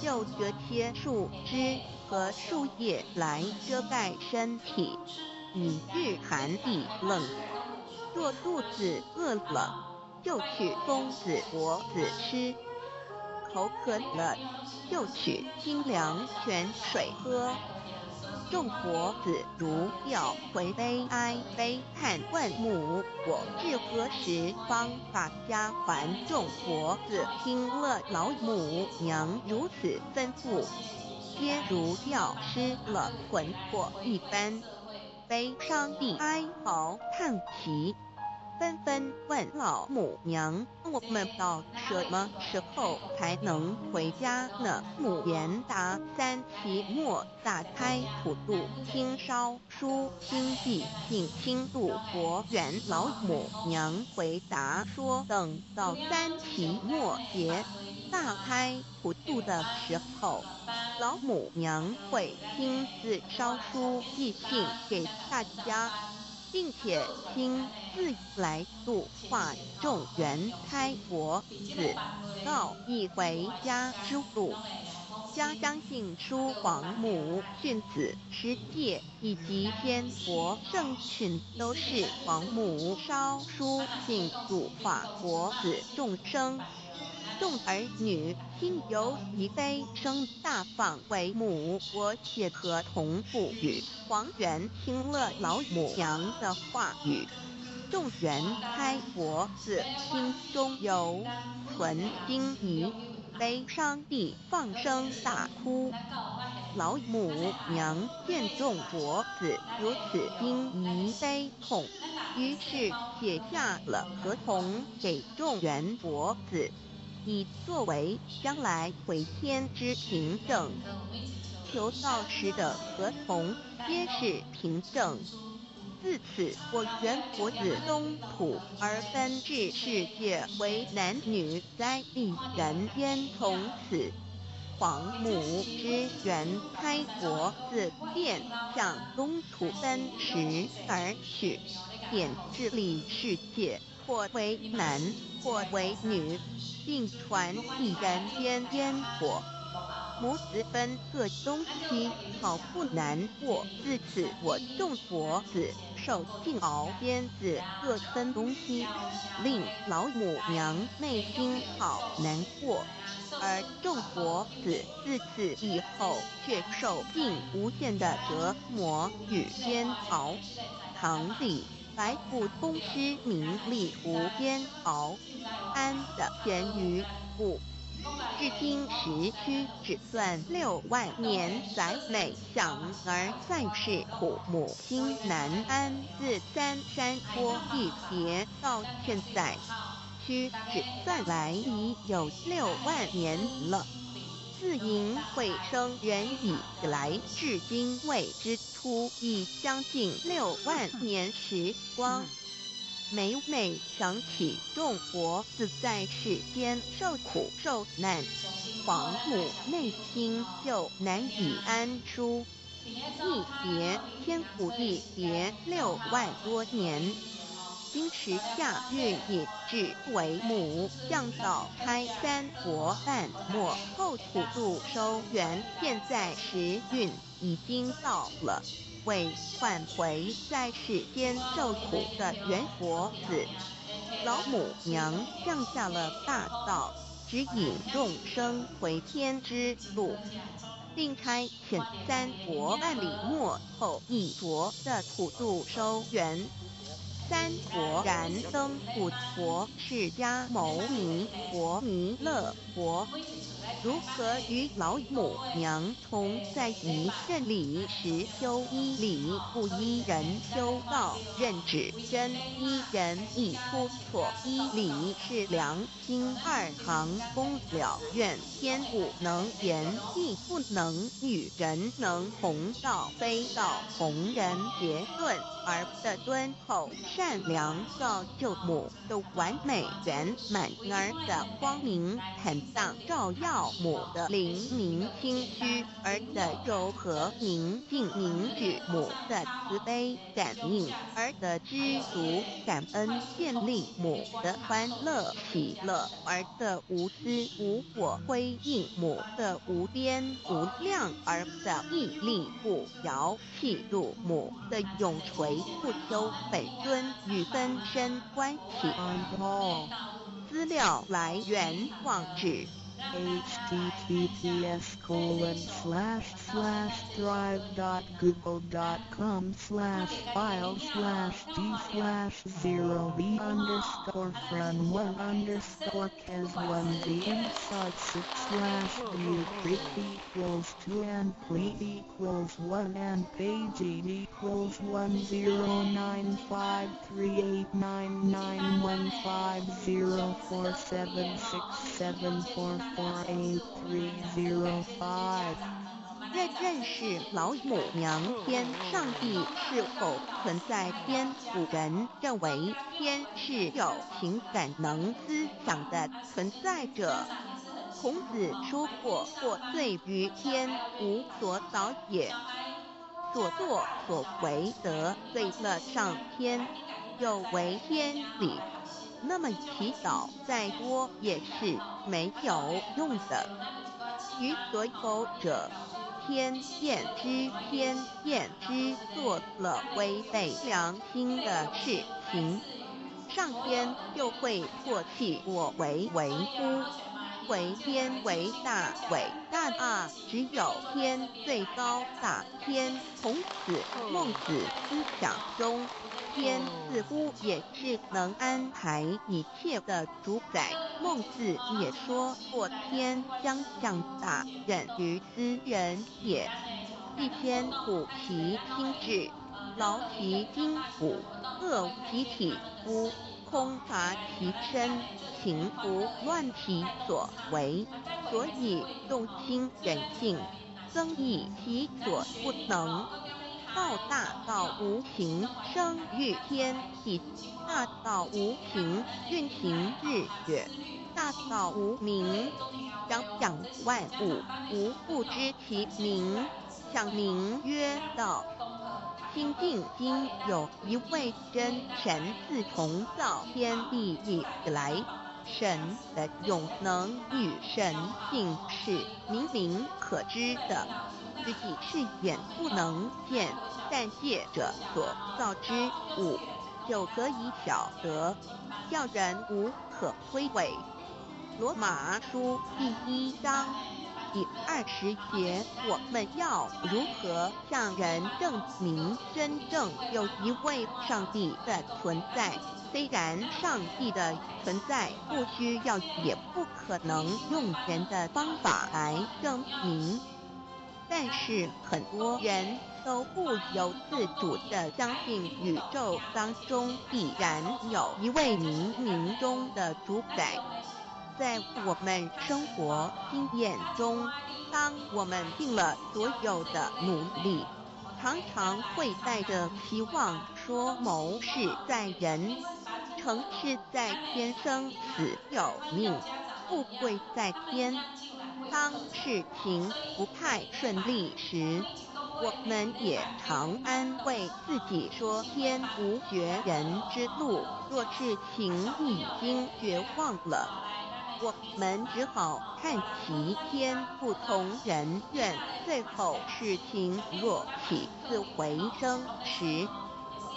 就这些树枝和树叶来遮盖身体，以御寒地冷。若肚子饿了，就取松子果子吃；口渴了，就取清凉泉水喝。众佛子如调回悲哀悲叹问母，我至何时方把家还？众佛子听了老母娘如此吩咐，皆如吊失了魂魄一般，悲伤地哀嚎叹息，纷纷问老母娘：我们到什么时候才能回家呢？母言答：3期末大开普渡，听烧书清寂信清度佛缘。老母娘回答说：等到3期末节大开普渡的时候，老母娘会亲自烧书寄信给大家，并且亲自来度化众缘胎佛子，告一回家之路。家相信书皇母训子持戒以及仙佛圣训，都是皇母烧书信度化佛子众生。众儿女心有一悲，生大放为母，我且合同不语。黄元听了老母娘的话语，众缘胎佛子心中有存惊疑，悲伤地放声大哭。老母娘见众佛子如此惊疑悲痛，于是写下了合同给众缘佛子，以作为将来回天之凭证。求道时的合同皆是凭证。自此，我缘佛子东土而分至世界为男女在立人间，从此皇母之缘胎佛子便向东土分时而去，便治理世界，或为男，或为女，并传递人间烟火。母子分各东西，好不难过。自此，我众佛子受尽熬鞭子，各分东西，令老母娘内心好难过。而众佛子自此以后，却受尽无限的折磨与煎熬。唐李白不通师名利无煎熬，安的咸鱼故。至今时区只算6万年，载美想儿在世苦，母心难安。自三山坡一别到现在，区只算来已有6万年了。自寅会生元以来，至今未知出，已将近6万年时光。每每想起众佛子在世间受苦受难，皇母内心就难以安舒。一别千古，一别6万多年。今时夏运引至为母，降到开三佛半末后普渡收圆，现在时运已经到了。为换回在世间受苦的缘佛子，老母娘降下了大道，指引众生回天之路，并差遣3佛半里末后一佛的普渡收圆。3佛燃灯普佛、释迦牟尼佛、弥勒佛，如何与老母娘同在一任理时修一理，不依人修道，任指真一人一出错，一理是良心，2行公了愿，天不能言，地不能语，人能同道，非道同人结论，而的敦厚善良造就母的完美圆满儿的光明坦荡照耀要母的灵明清虚，儿的柔和宁静凝止，母的慈悲感应，儿的知足感恩建立，母的欢乐喜乐，儿的无私无我辉映，母的无边无量，儿的屹立不摇气度，母的永垂不朽本尊与分身关系。资料来源网址1-888-999-com/files/d/0b_1_c/3 认识老母娘天上帝是否存在？天古人认为天是有情感能思想的存在者。孔子说过：或罪于天，无所导也。所作所为得罪了上天，有违天理。那么祈祷再多也是没有用的。予所否者，天厌之，天厌之，做了违背良心的事情，上天就会唾弃我为乎？为天为大，伟大啊！只有天最高大。天，孔子、孟子思想中，天似乎也是能安排一切的主宰。孟子也说过：天将降大任于斯人也，必先苦其心志，劳其筋骨，饿其体肤，空乏其身，情不乱其所为，所以动心人性，增益其所不能。道大道无形，生育天地；大道无形，运行日月；大道无名，张扬万物，无不知其名，想名曰道。心静经有一位真神，自从造天地以来，神的永能与神性是明明可知的，自己是眼不能见，但借着所造之物，就可以晓得，叫人无可推诿。罗马书第1章第20节，我们要如何向人证明真正有一位上帝的存在？虽然上帝的存在不需要也不可能用人的方法来证明，但是很多人都不由自主地相信宇宙当中必然有一位冥冥中的主宰。在我们生活经验中，当我们尽了所有的努力，常常会带着期望说谋事在人，成事在天，生死有命，富贵在天。当事情不太顺利时，我们也常安慰自己说天无绝人之路，若事情已经绝望了，我们只好看齐天不从人愿。最后事情若起死回生时，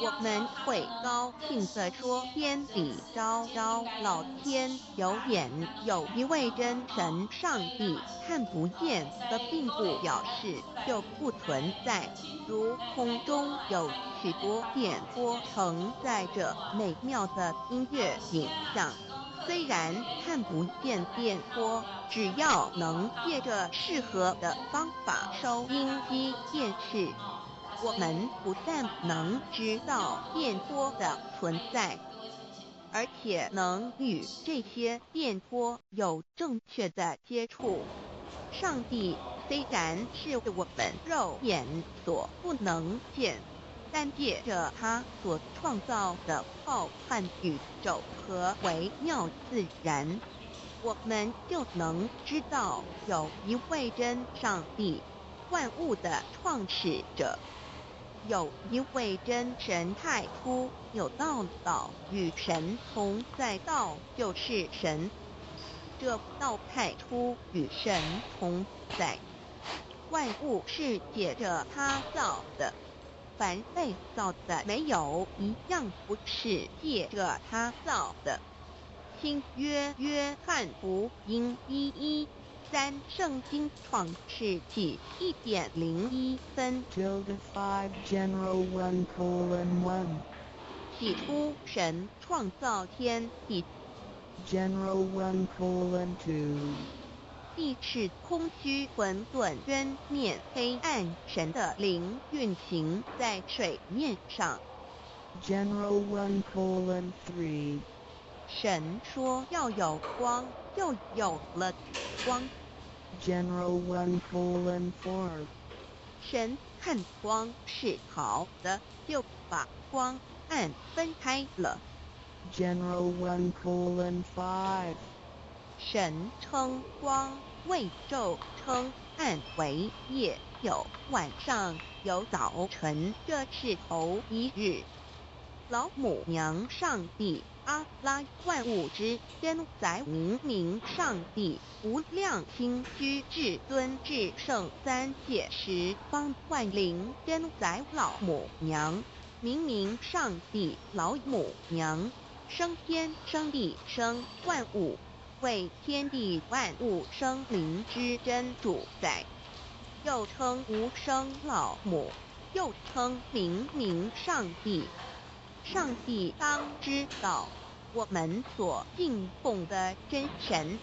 我们会高兴地说天理昭昭，老天有眼，有一位真神上帝，看不见的并不表示就不存在。如空中有许多电波承载着美妙的音乐影像，虽然看不见电波，只要能借着适合的方法收音机电视，我们不但能知道电波的存在，而且能与这些电波有正确的接触。上帝虽然是我们肉眼所不能见，但借着他所创造的浩瀚宇宙和微妙自然，我们就能知道有一位真上帝，万物的创始者。有一位真神太初有道与神同在，道就是神。这道太初与神同在，万物是借着他造的，凡被造的没有一样不是借着他造的。新约翰福音1:3圣经创世纪1:01 Tilde 5 General 1:1 起初神创造天地， General 1:2地是空虚混沌渊面黑暗，神的灵运行在水面上。General 1:3神说要有光，就有了光。General 1:4神看光是好的，就把光暗分开了。General 1:5神称光为昼，称暗为夜，有晚上，有早晨，这是头一日。老母娘上帝阿拉，万物之天载明上帝，无量清虚至尊至圣三界十方万灵天载老母娘，明上帝老母娘，生天生地生万物，为天地万物生灵之真主宰，又称无生老母，又称明上帝。上帝当知道，我们所敬奉的真神，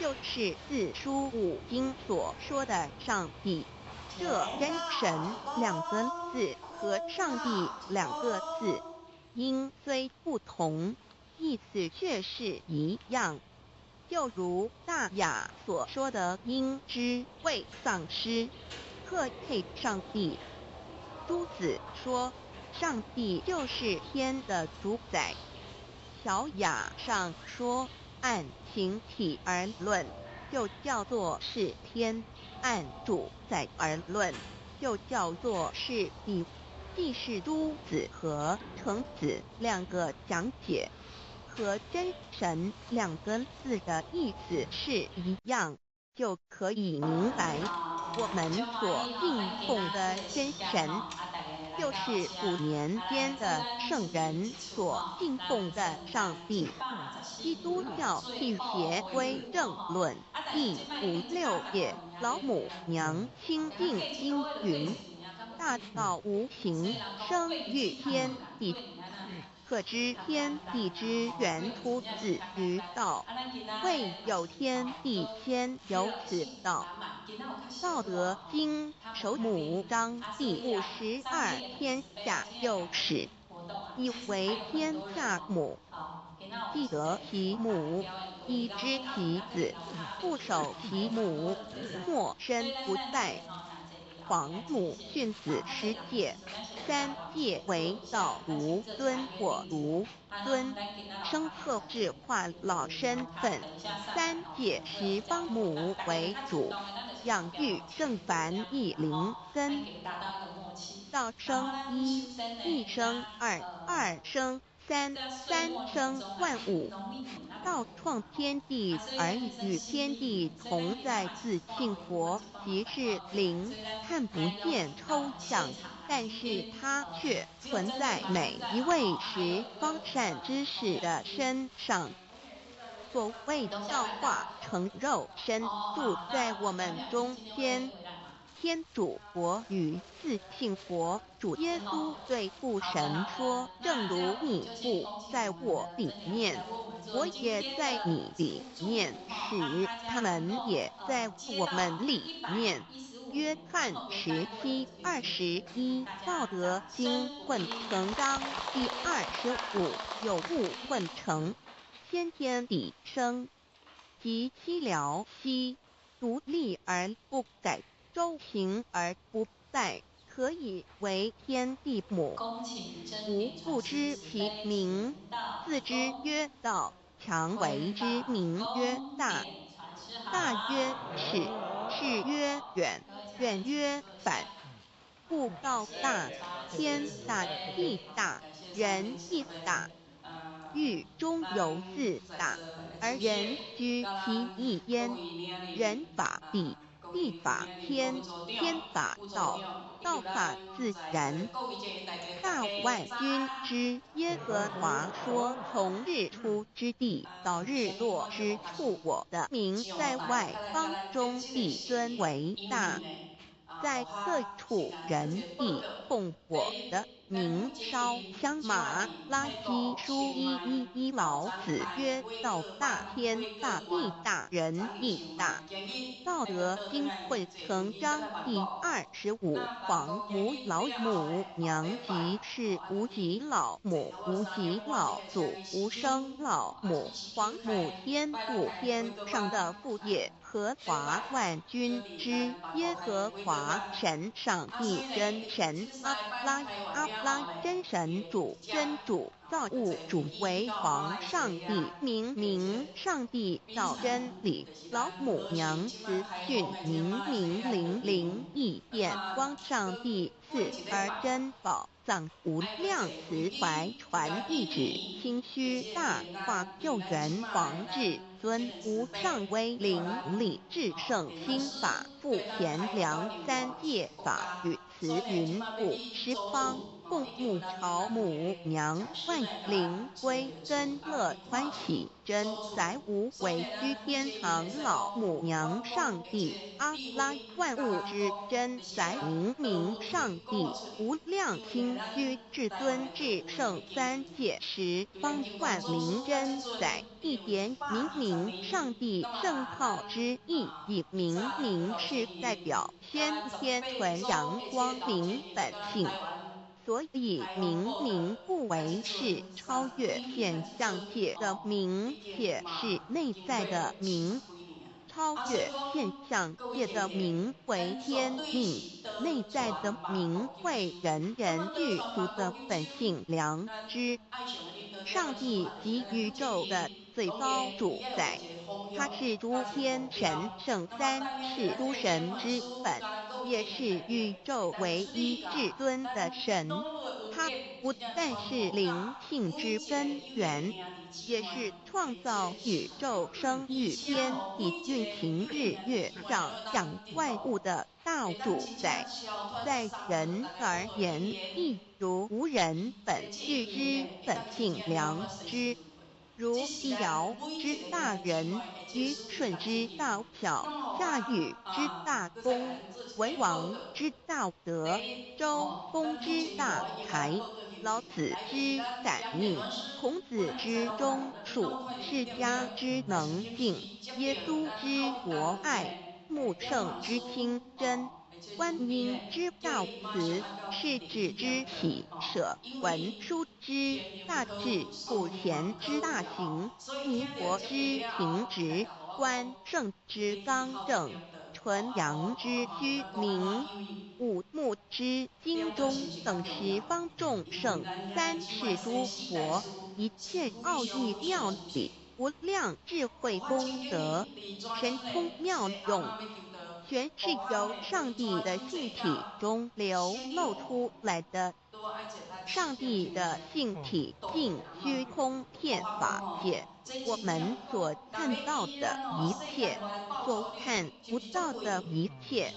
就是四书五经所说的上帝。这真神两个字和上帝两个字，音虽不同，意思却是一样。就如大雅所说的音之谓丧失，特配上帝。朱子说，上帝就是天的主宰。小雅上说，按形体而论，就叫做是天；按主宰而论，就叫做是地。既是朱子和程子两个讲解，和真神两个字的意思是一样，就可以明白，我们所敬奉的真神，就是古年间的圣人所敬奉的上帝。基督教辟邪归正论第56页，老母娘清净应云：大道无形，生育天地，可知天地之源出自于道，未有天地先有此道。道德经首母章第52，天下有始，以为天下母。既得其母，以知其子，不守其母，莫身不在。皇母训子十戒，三戒为道，如敦或如敦，生克制化老身份。三戒十方母为主，养育圣凡一灵根。道生一，一生二，二生三，三生万物。道创天地而与天地同在，自性活，即是灵，看不见抽象，但是它却存在每一位十方善知识的身上。所谓道化成肉身，住在我们中间。天主佛与自性佛主耶稣对父神说：正如你父在我里面，我也在你里面，使他们也在我们里面。约翰17:21，道德经混成章第25，有物混成，先天地生，即七辽息，独立而不改，周行而不殆，可以为天地母。吾不知其名，自知曰道。强为之名曰大。大曰是，是曰远，远曰反。故道大，天大，地大，人亦大。欲中有四大，而人居其一焉。人法地，地法天，天法道，道法自然。大万军之耶和华说：从日出之地到日落之处，我的名在外邦中必尊为大。在各处人必奉我的名烧香。马拉基书1:1老子曰：道大，天大，地大，人亦大。道德经混成章第25。黄母老母娘即是无极老母，无极老祖，无生老母。黄母天父，天上的父也。和华万军之耶和华神，上帝真神。阿拉真神主，真主造物主，为皇上帝，明上帝造真理。老母娘慈训明灵异变光，上帝赐而珍宝藏无量慈怀传一旨，清虚大化救援皇至尊无上威灵力至圣心法复贤良三界法与慈云故十方共沐朝母娘万灵归根乐欢喜真载无为居天堂老母娘上帝阿拉万物之真载明上帝无量清虚至尊至圣三界十方万灵真载一点明上帝圣号之意义。明是代表先天纯阳光明本性，所以明不为是超越现象界的明，且是内在的明。超越现象界的明为天命，内在的明为人人具足的本性良知。上帝及宇宙的最高主宰，他是诸天神圣三世诸神之本，也是宇宙唯一至尊的神。他不但是灵性之根源，也是创造宇宙生育天地运行日月上养万物的大主宰。在人而言，亦如无人本具之本性良知，如帝尧之大仁，虞舜之道巧，夏禹之大功，文王之道德，周公之大才，老子之感应，孔子之忠恕，释迦之能静，耶稣之博爱，穆圣之清真，观音之道慈，世子之喜舍，文殊之大智，普贤之大行，弥陀之平直，关圣之刚正，纯阳之虚明，五目之精中，等十方众圣，三世诸佛，一切奥义妙理，无量智慧功德，神通妙用，全是由上帝的性体中流露出来的。上帝的性体尽虚空遍法界，我们所看到的一切，所看不到的一切，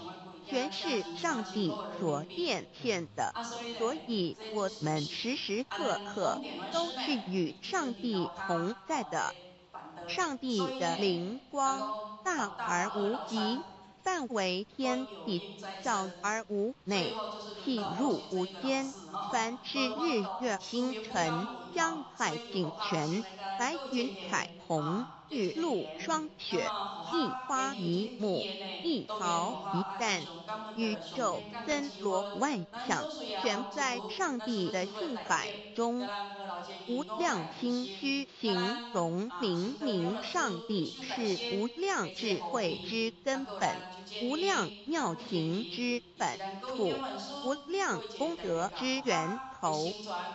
全是上帝所变现的。所以，我们时时刻刻都是与上帝同在的。上帝的灵光大而无极，范围天地，小而无内，细入无间。凡是日月星辰、江海井泉、白云彩虹、雨露霜雪、一花一木、一草一蛋，宇宙森罗万象，全在上帝的性海中。无量清虚形容上帝是无量智慧之根本，无量妙行之本处，无量功德之源头。头，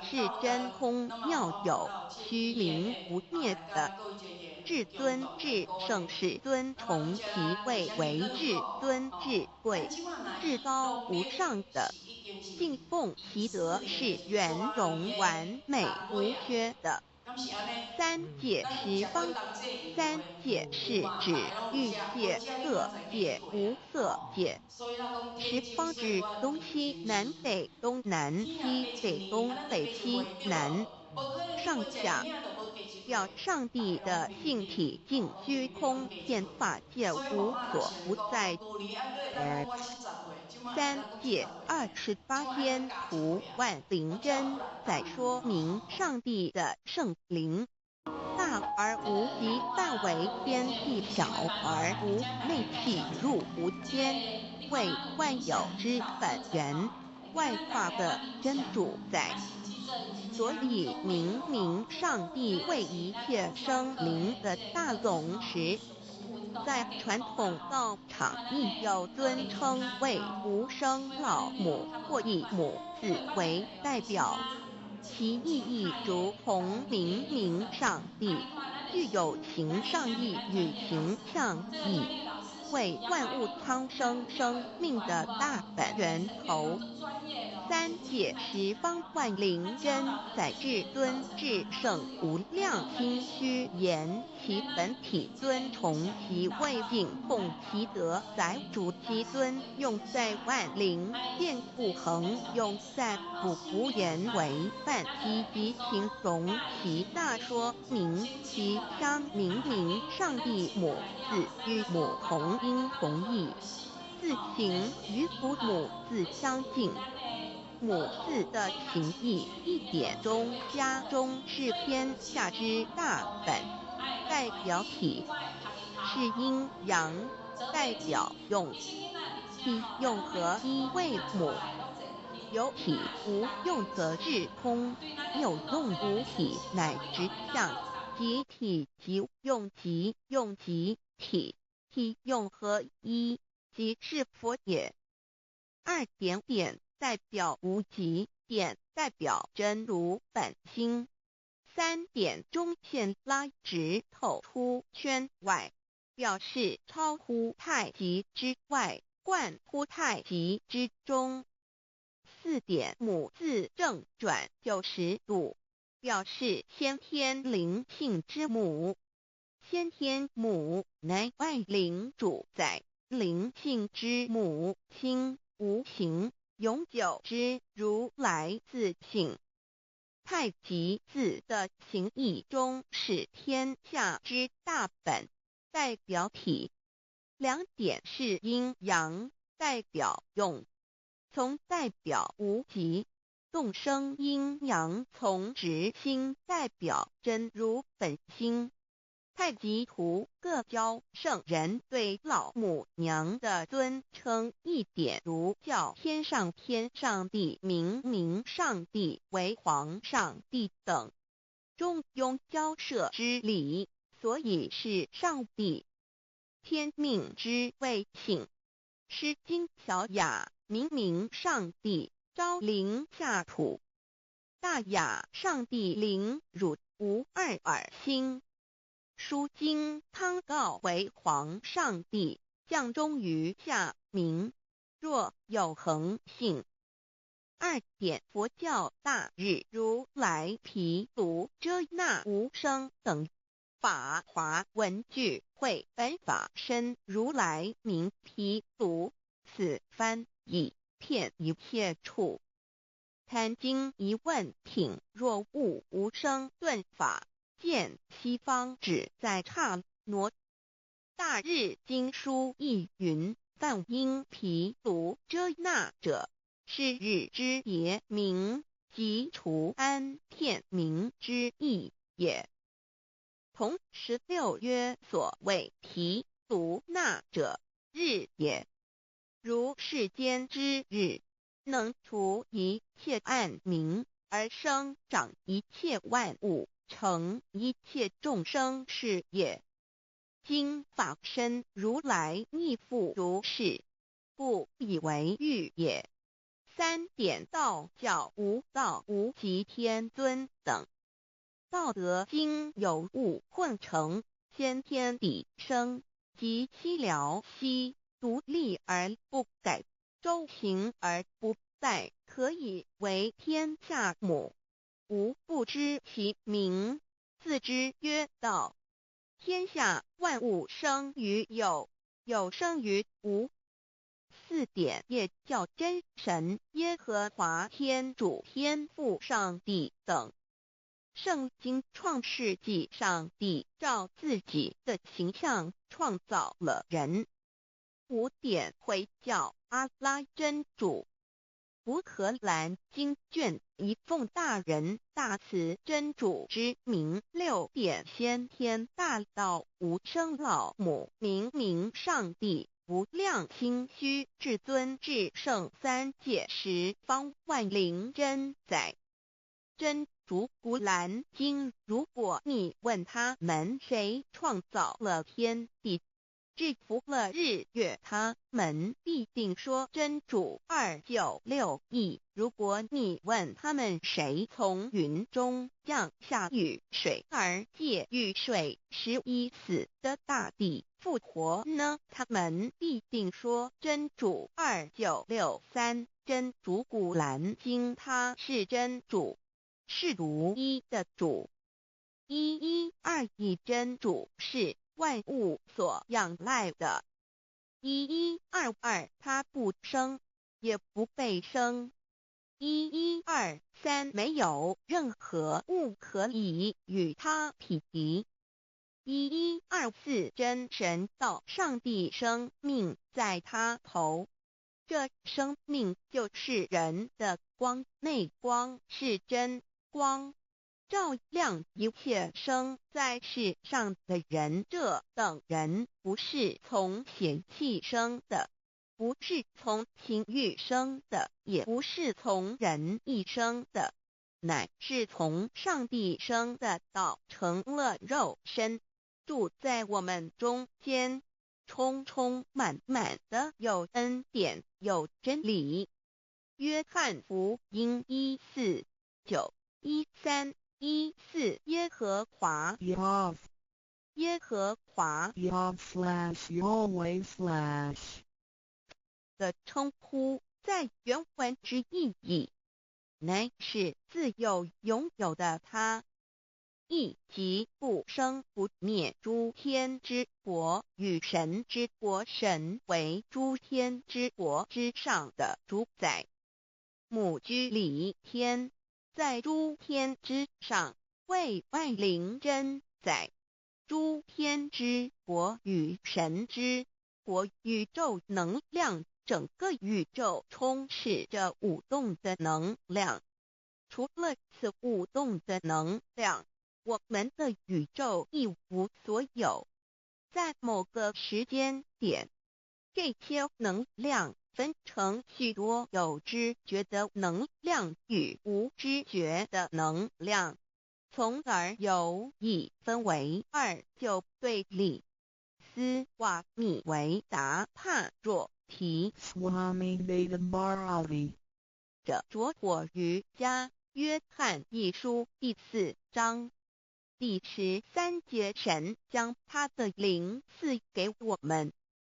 是真空妙有，虚名不灭的。至尊至圣是尊崇其位为至尊至贵，至高无上的。敬奉其德是圆融完美无缺的。三界十方，三界是指欲界、色界、无色界。十方指东西南北东南西北东北西南上下，表上帝的性体净虚空遍法界无所不在。三界28天图万灵真，在说明上帝的圣灵大而无极，范围天地小而无内气入无间，为万有之本源，外化的真主宰。所以明上帝为一切生灵的大龙时，在传统道场亦有尊称为无生老母或以母字为代表，其意义如同明上帝，具有形上义与形象义，为万物苍生生命的大本源头。三界十方万灵真在至尊至圣无量心虚言其本体尊崇其位敬奉其德载主其尊用在万灵见不恒用在不无言为范积极形容其大说明其相明上帝母字与母同音同义，字形与父母字相近。母字的情义一点中家中是天下之大本，代表体是阴阳，代表用。体用和一为母，有体无用则是空，有用无体乃直相，即体即用即用即体，体用合一，即是佛也。二点代表无极，点代表真如本心。三点中线拉直透出圈外，表示超乎太极之外，贯乎太极之中。四点母字正转90度，表示先天灵性之母。先天母乃外灵主宰，灵性之母清无形永久之如来自性。太极字的形义中是天下之大本，代表体。两点是阴阳，代表用。从代表无极，动生阴阳从直心代表真如本心。太极图各教圣人对老母娘的尊称一点如叫天上帝明上帝为皇上帝等，中庸交涉之礼，所以是上帝。天命之谓性，诗经小雅明上帝昭灵下土，大雅上帝灵汝无二耳心。书经汤告为皇上帝降忠于下民，若有恒性。二点佛教大日如来毗卢遮那无生等法华文具会本法身如来名毗卢，此翻译遍一切处。坛经一问品若悟无生顿法，见西方只在刹那。大日经书亦云，梵音毗卢遮那者，是日之别名，即除安片名之意也。同16曰所谓毗卢那者，日也。如世间之日，能除一切暗明，而生长一切万物，成一切众生是也。今法身如来亦复如是，故以为欲也。3点道教无道无极天尊等。道德经有物混成，先天地生，即七辽兮，独立而不改，周行而不殆，可以为天下母。吾不知其名，自之曰道。天下万物生于有，有生于无。4点也叫真神、耶和华天主、天父上帝等。圣经创世纪，上帝照自己的形象创造了人。5点回教阿拉真主。乌克兰经卷一奉大人大慈真主之名。6点先天大道无生老母明上帝无量心虚至尊至圣三界十方万灵真载。真主古兰经，如果你问他们谁创造了天地，制服了日月，他们必定说真主296亿。如果你问他们谁从云中降下雨水而借雨水使已死的大地复活呢，他们必定说真主2963。真主古兰经，他是真主，是独一的主。112真主是万物所仰赖的。1122他不生，也不被生。1123没有任何物可以与他匹敌。1124真神道上帝生命在他头，这生命就是人的光，内光是真光，照亮一切生在世上的人。这等人不是从血气生的，不是从情欲生的，也不是从人意生的，乃是从上帝生的，道成了肉身，住在我们中间，充充满满的有恩典，有真理。约翰福音1491314耶和华 Yav 耶和华 Yav/Yahweh/ 的称呼，在原文之意义，乃是自有拥有的他，亦即不生不灭诸天之国与神之国，神为诸天之国之上的主宰，母居里天，在诸天之上，为万灵真载。诸天之国与神之国，宇宙能量，整个宇宙充斥着舞动的能量。除了此舞动的能量，我们的宇宙一无所有。在某个时间点，这些能量分成许多有知觉的能量与无知觉的能量，从而有一分为2，就对立。斯瓦米维达帕若提 Swami Vedambharati 者着火于家约翰一书第4章第13节，神将他的灵赐给我们，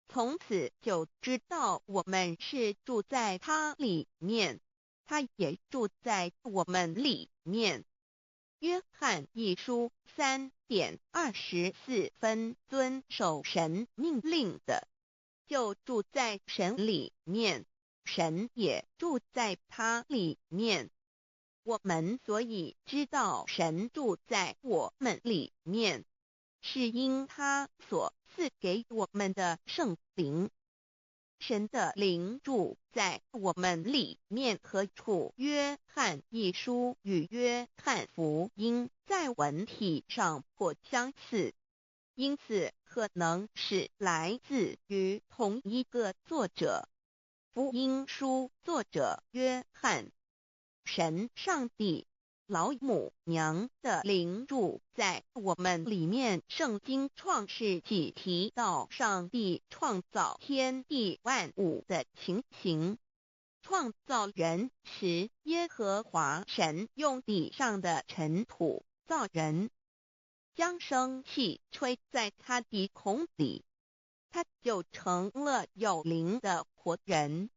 从此就知道我们是住在他里面，他也住在我们里面。约翰一书3:24遵守神命令的，就住在神里面，神也住在他里面。我们所以知道神住在我们里面，是因他所赐给我们的圣灵。神的灵住在我们里面，何处？约翰一书与约翰福音在文体上颇相似，因此可能是来自于同一个作者。福音书作者约翰，神上帝老母娘的灵住在我们里面。圣经创世纪提到上帝创造天地万物的情形，创造人时，耶和华神用地上的尘土造人，将生气吹在他的孔里，他就成了有灵的活人。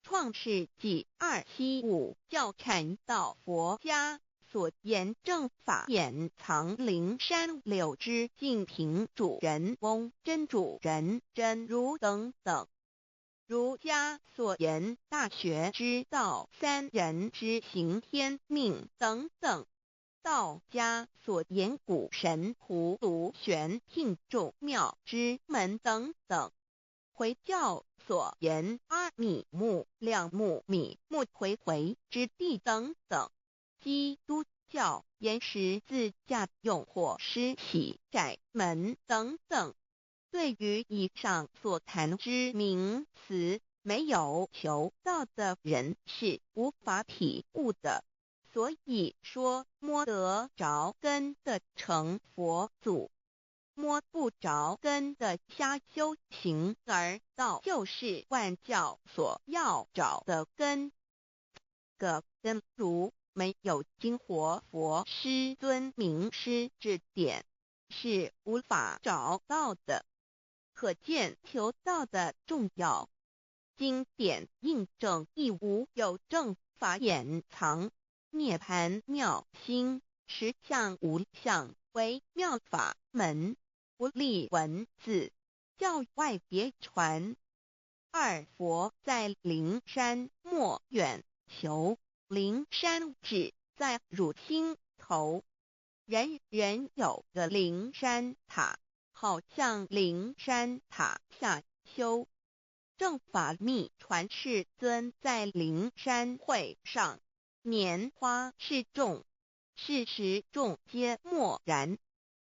创世纪2:7-5教阐到佛家所言正法掩藏灵山柳枝净瓶主人翁真主人真如等等。儒家所言大学之道三人之行天命等等。道家所言古神葫芦玄牝众妙之门等等。回教所言阿米木两木米木回回之地等等。基督教言十字架用火施洗窄门等等。对于以上所谈之名词，没有求道的人是无法体悟的。所以说摸得着根的成佛祖，摸不着根的瞎修行而道，就是万教所要找的根。个根如没有经活佛师尊名师指点，是无法找到的。可见求道的重要。经典印证亦无有正法掩藏。涅盘妙心实相无相为妙法门，不立文字，教外别传。二佛在灵山莫远求，灵山只在汝心头。人人有个灵山塔，好像灵山塔下修。正法密传世尊在灵山会上，拈花示众，是时众皆默然，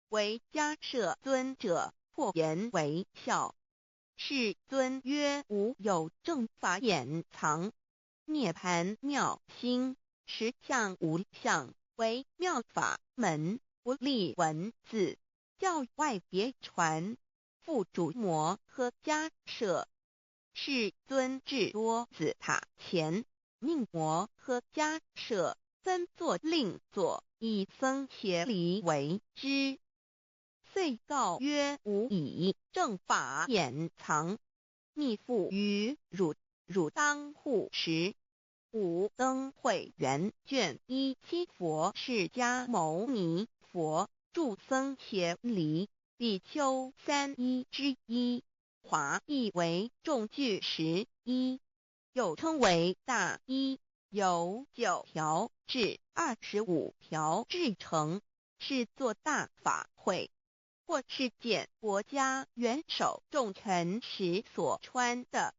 唯迦摄尊者破颜为笑。世尊曰：无有正法掩藏，涅盘妙心实相无相为妙法门，不立文字，教外别传。复主摩诃迦摄。世尊至多子塔前，命摩诃迦摄分作另座，以僧协离为之。遂告曰：吾以正法掩藏，密付于汝，汝当护持。五灯会元卷1佛释迦牟尼佛著僧协离比丘3:1华译为众句11，又称为大一，由9条至25条制成，是作大法会，或是见国家元首重臣时所穿的。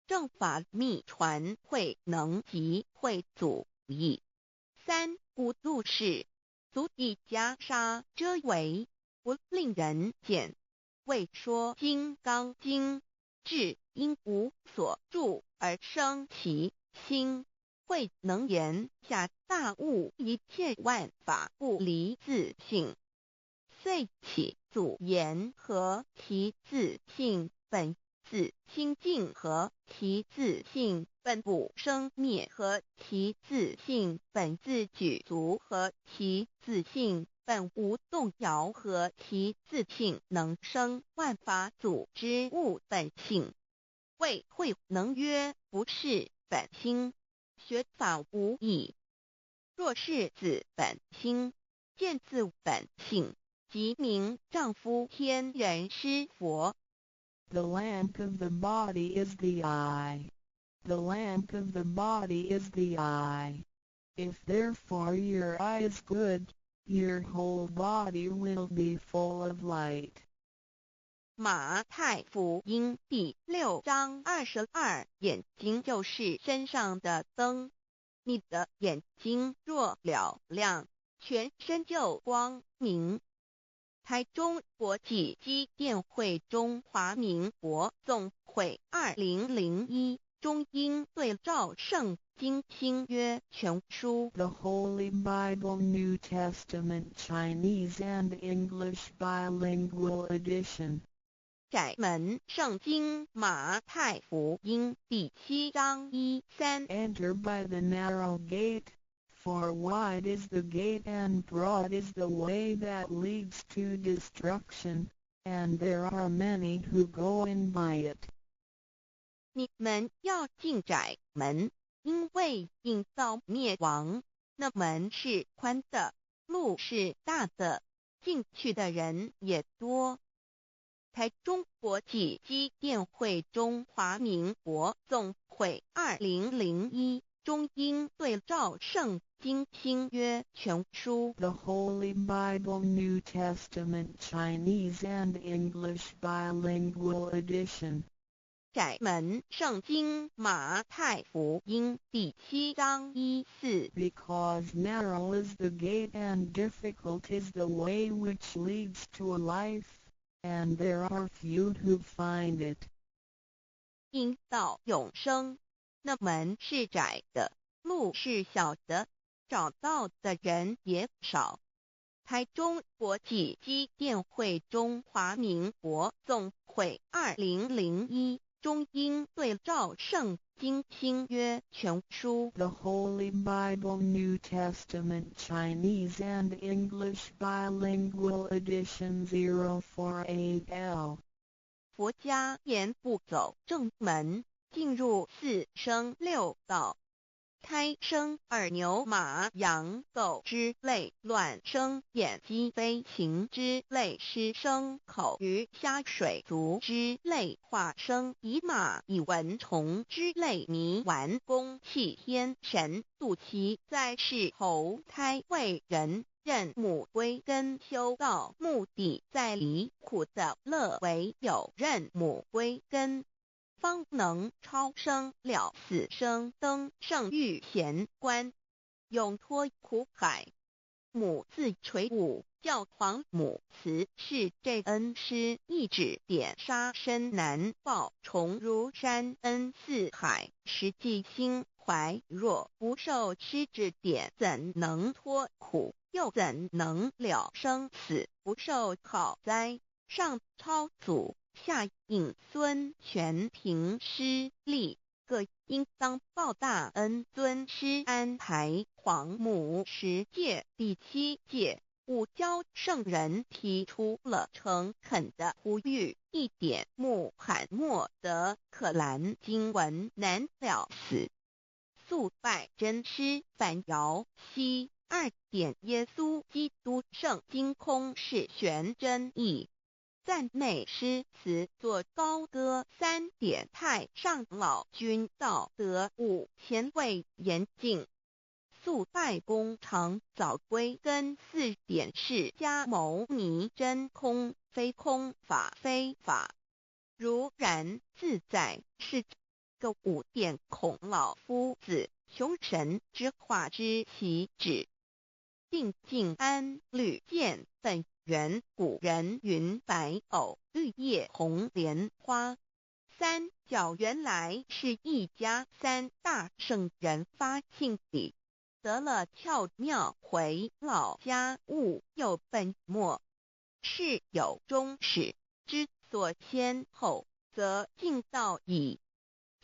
正法密传会能及会祖义。三古度世，足以袈裟遮为，不令人见。为说金刚经，至因无所住而生其心，慧能言下大悟，一切万法不离自性。遂起祖言和其自性本自清净，和其自性本不生灭，和其自性本自具足，和其自性本无动摇，和其自性能生万法组之物本性。谓慧能曰：不是本心，学法无益。若是自本心，见自本性，即名丈夫天人师佛。The lamp of the body is the eye. The lamp of the body is the eye. If therefore your eye is good, your whole body will be full of light. 马太福音第6章22，眼睛就是身上的灯。你的眼睛若了亮，全身就光明。台中国际机电会中华民国总会2001中英对照圣经新约全书 The Holy Bible New Testament Chinese and English Bilingual Edition. 窄门圣经马太福音第7章1、3 Enter by the narrow gate, for wide is the gate and broad is the way that leads to destruction, and there are many who go in by it. 你们要进窄门，因为引到灭亡。那门是宽的，路是大的，进去的人也多。台中国际机电会中华民国总会2001中英对照圣经新约全书 The Holy Bible New Testament Chinese and English Bilingual Edition. 窄门圣经马太福音第7章1、4 Because narrow is the gate and difficult is the way which leads to life, and there are few who find it. 引到永生，那门是窄的，路是小的，找到的人也少。台中国际机电会中华民国总会2001中英对照圣经新约全书 The Holy Bible New Testament Chinese and English Bilingual Edition 048L. 佛家言不走正门，进入四生六道，胎生二牛马羊狗之类，卵生眼鸡飞禽之类，湿生口鱼虾水族之类，化生以马以蚊虫之类，迷顽公气天神度其在世投胎为人，任母归根修道，目的在离苦的乐，唯有任母归根，方能超生了死生，登圣域贤官，永脱苦海。母自垂武，教皇母慈是这恩师，一指点杀身难报，重如山恩似海，实际心怀若不受师指点，怎能脱苦？又怎能了生死？不受考灾，上超祖，下应孙，全凭师力，各应当报大恩。尊师安排，皇母十诫第7诫，五教圣人提出了诚恳的呼吁，一点穆罕默德可兰经文难了死，素拜真师反摇西。2点耶稣基督圣经空是玄真义，赞美诗词作高歌。3点太上老君道德5前卫严谨，素拜公常早归根。4点释迦牟尼真空非空法非法，如然自在是个5点孔老夫子雄神之化之其旨。定静安律见本源，古人云白藕绿叶红莲花。三角原来是一家3大圣人发庆礼，得了窍妙，回老家务有本末，事有终始，之所先后，则敬道矣。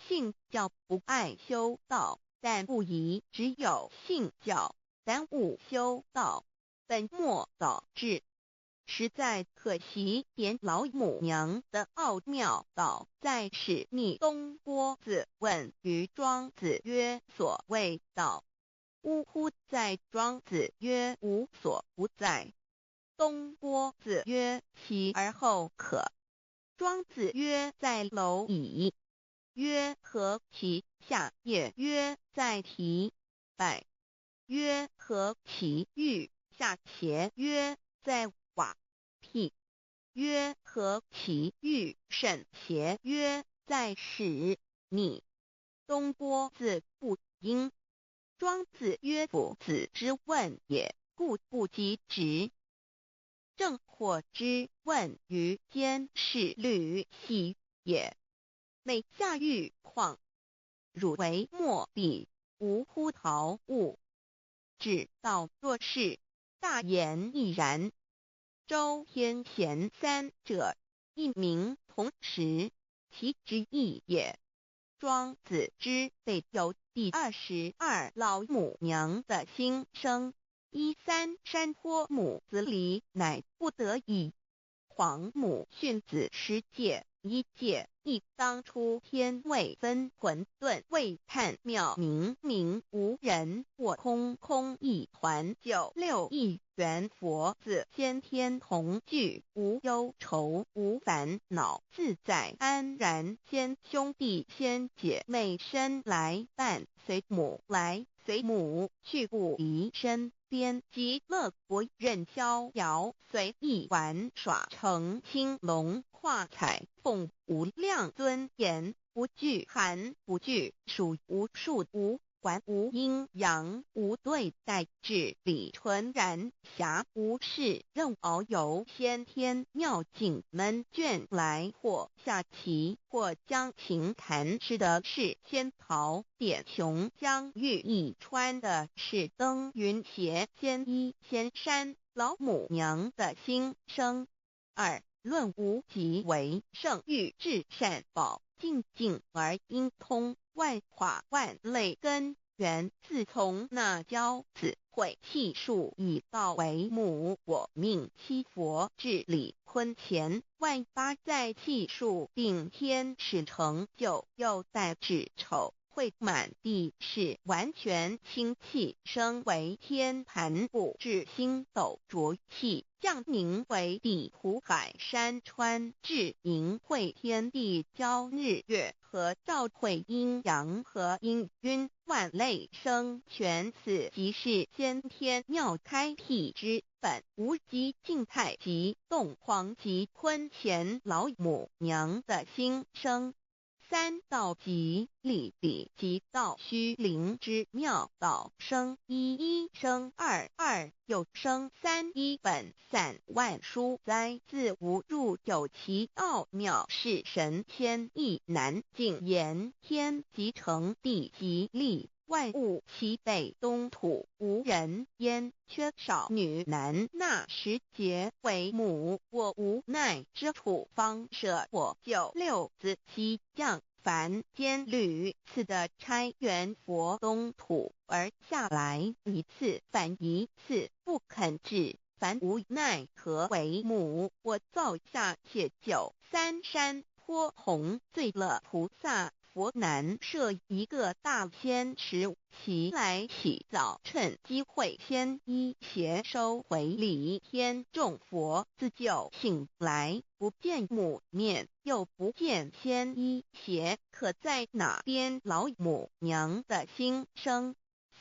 信教不爱修道，但不宜只有信教，耽误修道，本末倒置，实在可惜。点老母娘的奥妙道在使密东郭子问于庄子曰：所谓道，呜呼！在庄子曰：无所不在。东郭子曰：其而后可？庄子曰：在蝼蚁。曰：何其下也？曰：在蹄。百。曰：何其欲下邪？曰：在瓦辟。曰：何其欲甚邪？曰：在使逆。东郭子不应。庄子曰：夫子之问也，故不及直。正或之问于监视律系也，每下狱况，汝为莫必无乎陶物。指道若是，大言亦然。周天贤3者，一名同时，其之意也。庄子之备有第22老母娘的心声，13山坡母子离，乃不得已。黄母训子10戒，1戒亦当初天未分，混沌未探，妙明明无人，我空空一团，96亿元佛子，先天同聚，无忧愁无烦恼，自在安然。先兄弟先姐妹生来伴，随母来随母去，不离身边。极乐国任逍遥，随意玩耍，成青龙画彩凤，无量尊严，不惧寒不惧暑，无数无还无阴阳，无对待，至理纯然，暇无事任遨游，先天妙境门卷来，或下棋，或将琴弹，吃的是仙桃点琼浆玉一川的是登云斜仙衣仙山。老母娘的心声。2论无极为圣欲至善宝，静静而应通，万化万类根源，自从那骄子会气数以道为母，我命七佛治理坤乾，万八在气数并天使成就，又待至丑会满地是完全清气，升为天盘部，至星斗浊气，降凝为地土海山川，至明会天地交日月和照会阴阳和阴晕，万类生全，此即是先天妙开辟之本，无极静态及动黄及坤乾老母娘的心声。3道即理理即道虚灵之妙道，生一生二又生3，一本散万殊哉，自无入有其奥妙，是神天意难尽言。天即成，地即立，万物其北东土，无人焉，缺少女男，纳10节为母，我无奈之处方舍我96子西降凡间屡次的差援佛东土，而下来一次反一次不肯治，凡无奈何为母，我造下且93山坡弘罪了菩萨。佛南设一个大仙池，其来起早，趁机会先一邪收回礼，天众佛自就醒来，不见母面，又不见先一邪，可在哪边？老母娘的心声。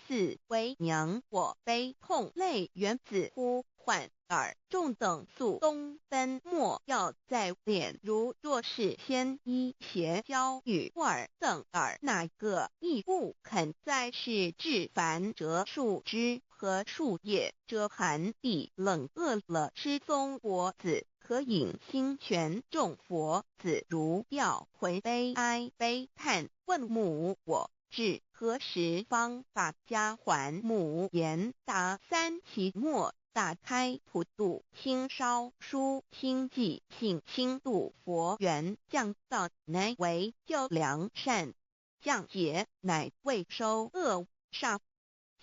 4为娘我悲痛泪源自呼唤耳众等速东奔，莫要再敛，如若是先一邪教与尔等耳，哪个亦不肯再是至凡折树枝和树叶，遮寒地冷，饿了吃松果子，可饮清泉，众佛子如调回悲哀悲叹，问母我至何时方把家还母？言答3期末，打开普度清烧书清寂性清度佛缘，降道乃为救良善，降劫乃为收恶煞，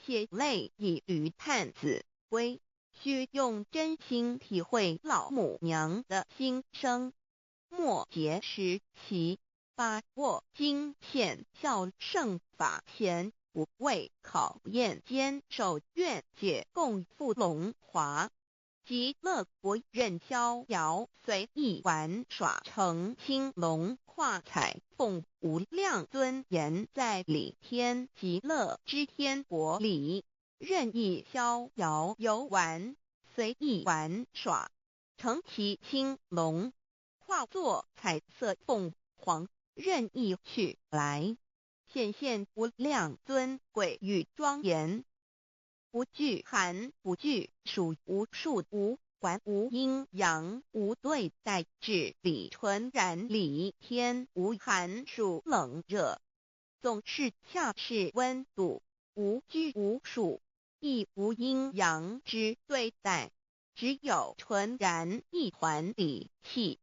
血泪以余叹子归，须用真心体会老母娘的心声。末节时期，把握经现效圣法前，不畏考验，坚守愿解，共赴龙华。极乐国任逍遥，随意玩耍，成青龙画彩凤，无量尊严，在理天极乐之天国里，任意逍遥游玩，随意玩耍，成其青龙，化作彩色凤凰，任意去来，显现无量尊贵与庄严，不惧寒不惧暑，无数无还无阴阳，无对待，至理纯然，理天无寒暑冷热，总是恰是温度，无拘无束，亦无阴阳之对待，只有纯然一团理气。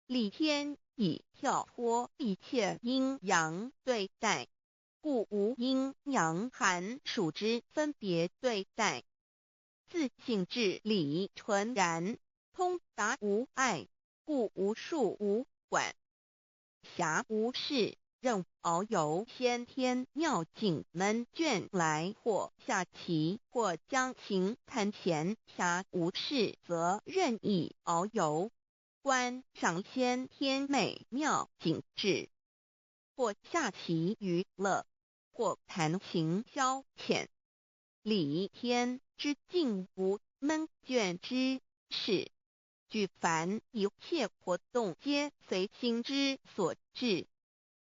理天以跳脱一切阴阳对待，故无阴阳寒暑之分别对待。自性至理纯然，通达无碍，故无数无管，暇无事，任遨游先天妙境门卷来，或下棋，或将琴弹弦，暇无事则任意遨游，观赏先天美妙景致，或下棋娱乐，或弹琴消遣。理天之境无闷倦之事，举凡一切活动皆随心之所至，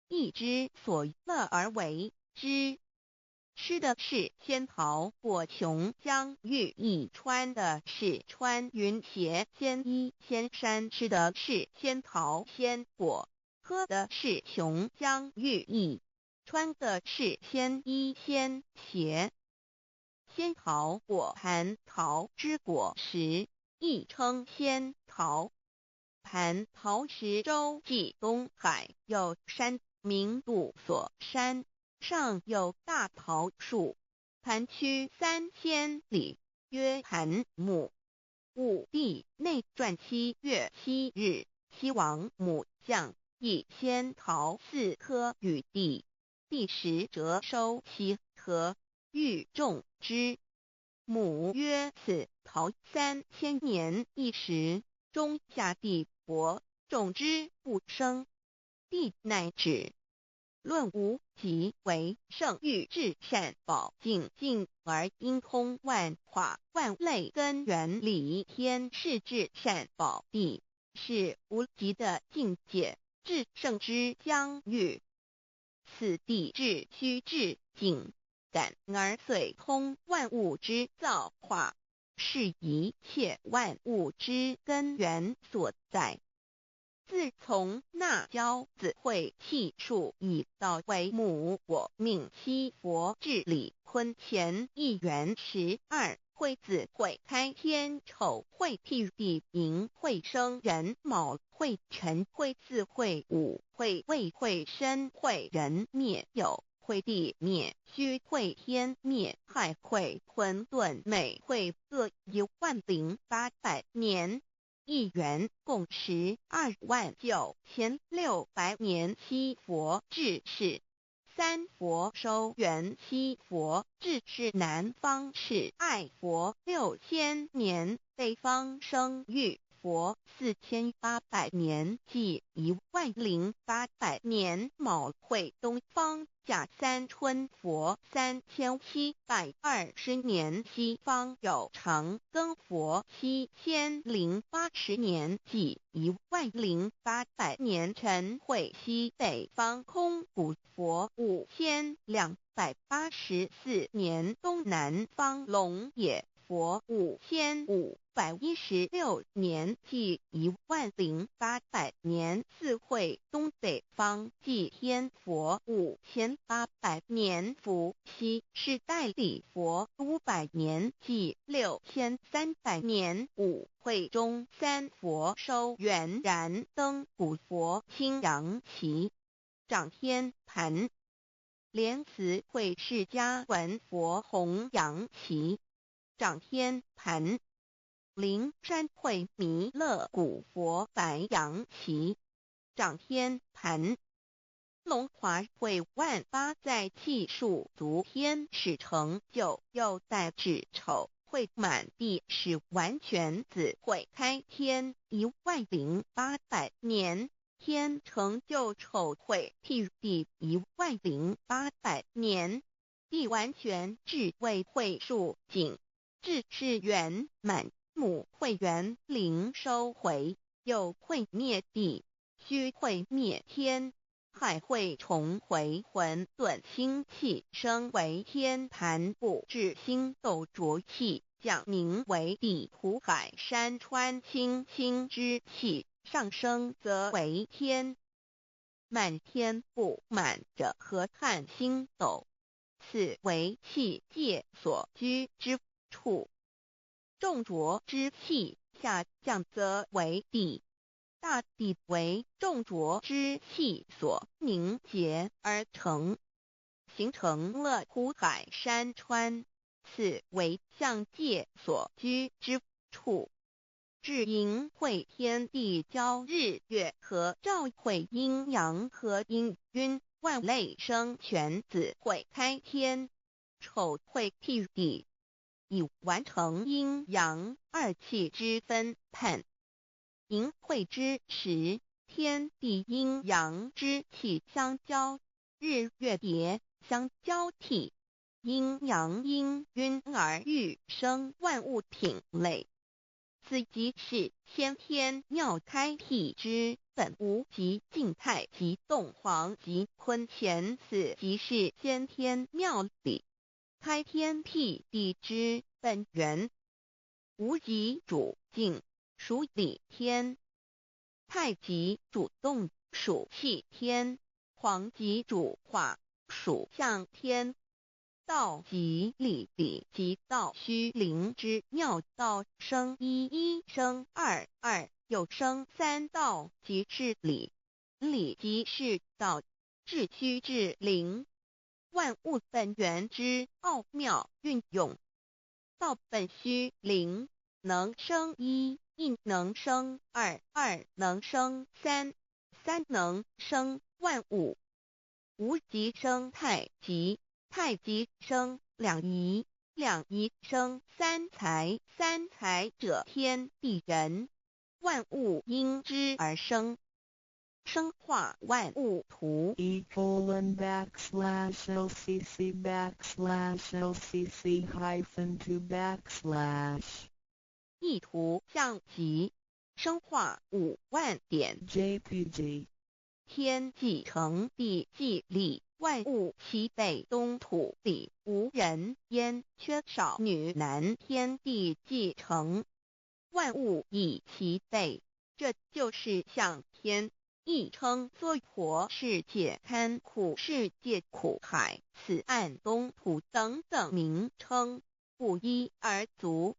意之所乐而为之。吃的是仙桃果琼浆玉液，穿的是穿云鞋仙衣仙衫，吃的是仙桃仙果，喝的是琼浆玉液，穿的是仙衣仙鞋。仙桃果蟠桃之果实，亦称仙桃。蟠桃实洲际东海有山，名度所山，上有大桃树，盘曲3000里，曰盘木。武帝内传7月7日，西王母降，以仙桃4颗与帝，帝时折收其核，欲种之。母曰：此桃3000年一时，中下地薄，种之不生。帝乃止。论无极为圣欲至善宝净尽而应通万化万类根源理天是至善宝地，是无极的境界，至圣之疆域。此地至虚至静，感而遂通万物之造化，是一切万物之根源所在。自从那骄子会气数以道为母，我命七佛治理坤乾一元12，会子会开天丑，会替地寅，会生人卯，会辰会巳，会午，会未，会申，会人灭酉，会地灭戌，会天灭亥，会混沌昧，会各10800年。一元共129600年。七佛治世，三佛收元，七佛治世南方是爱佛6000年，北方生玉佛4800年，即10800年。卯会东方甲三春佛3720年，西方有长庚佛7080年，即10800年。辰会西北方空谷佛5284年，东南方龙野佛5516年，即10800年。四会东北方祭天佛5800年，伏羲是代理佛500年，即6300年。五会中三佛收元然灯古佛青阳旗，掌天盘。莲慈会释迦文佛红阳旗，掌天盘。灵山会弥勒古佛白阳旗，掌天盘。龙华会万八在气数足天使成就，又代指丑会满地是完全子会开天10800年，天成就丑会替地10800年，地完全智慧会数景，智是圆满。母会元灵收回，又会灭地，戌会灭天，亥会重回混沌星气，生为天盘部至星斗浊气，降名为地土海山川清清之气，上升则为天。满天不满者河汉星斗，此为气界所居之处。重浊之气下降则为地，大地为重浊之气所凝结而成，形成了湖海山川，此为象界所居之处。至阴会天地交日月和照会阴阳和阴晕，万类生全子会开天，丑会辟地，以完成阴阳二气之分判。寅会之时，天地阴阳之气相交，日月叠相交替，阴阳阴晕而育生万物品类。此即是先天妙开辟之本无即静态即动黄即坤乾，此即是先天妙理开天辟地之本源。无极主静，属理天；太极主动，属气天；黄极主化，属象天。道即理，理即道虚灵之妙道，生一，一生二，二又生三，道即是理，理即是道，至虚至灵，万物本源之奥妙运用。道本虚灵，能生一，一能生二，二能生三，三能生万物。无极生太极，太极生两仪，两仪生三才，三才者天地人，万物因之而生，生化万物图。E://LCC_LCC_2 意图象极，生化5万点 JPG 天既成地既立，万物其备，东土里无人焉，缺少女男，天地既成，万物以其备，这就是象天。亦称娑婆世界、堪苦世界、苦海、此岸、东土等等名称，不一而足。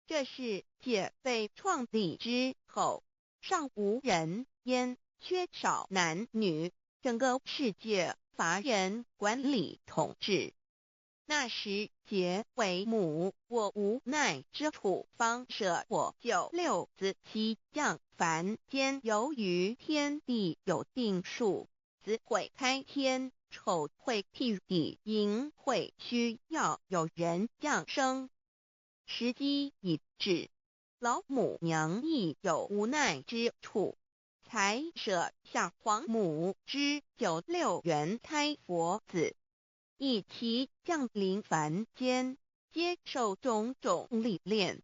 这世界被创立之后，尚无人焉，缺少男女，整个世界乏人管理统治。那时桀为母，我无奈之处，方舍我舅六子七将，凡间由于天地有定数，子会开天，丑会辟地，寅会需要有人降生。时机已至，老母娘亦有无奈之处，才舍下皇母之九六元胎佛子，以其降临凡间，接受种种历练，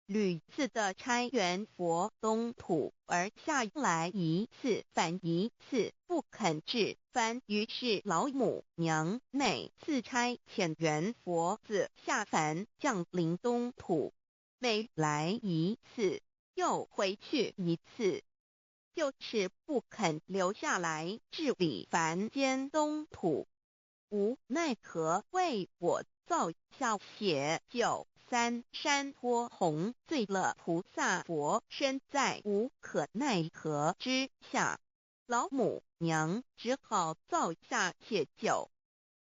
屡次的差援佛东土，而下来一次反一次不肯治凡，于是老母娘每次差遣援佛子下凡降临东土，每来一次又回去一次，就是不肯留下来治理凡间东土。无奈何为我造下血救三山托洪罪了菩萨佛，身在无可奈何之下，老母娘只好造下解救。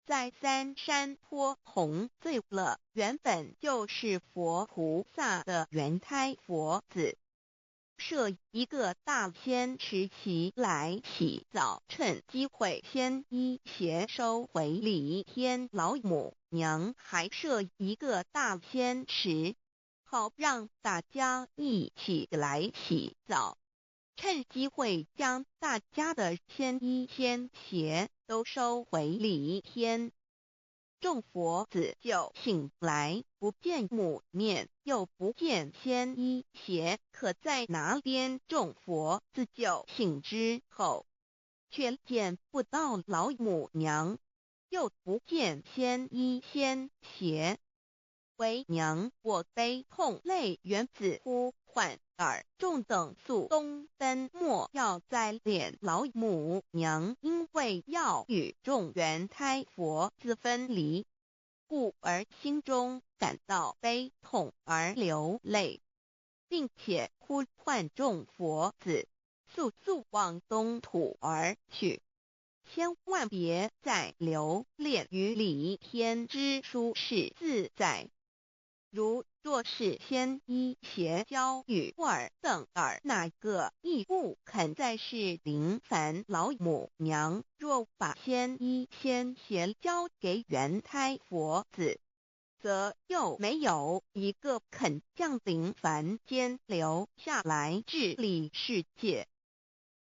在三山托洪罪了原本就是佛菩萨的原胎佛子，设一个大仙池其来洗澡，趁机会先一邪收回礼天。老母娘还设一个大仙池，好让大家一起来洗澡，趁机会将大家的仙衣仙鞋都收回礼天。众佛子就醒来，不见母面，又不见仙衣鞋，可在哪边？众佛子就醒之后，却见不到老母娘，又不见仙衣仙鞋。为娘我悲痛泪源子呼唤耳，众等速东奔，莫要再敛老母娘，因为要与众原胎佛子分离，故而心中感到悲痛而流泪，并且呼唤众佛子速速往东土而去，千万别再留恋于李天之舒适自在。若是牵一邪教与尔等儿哪个亦不肯再是林凡老母娘，若把牵一仙邪交给元胎佛子，则又没有一个肯降临凡间留下来治理世界。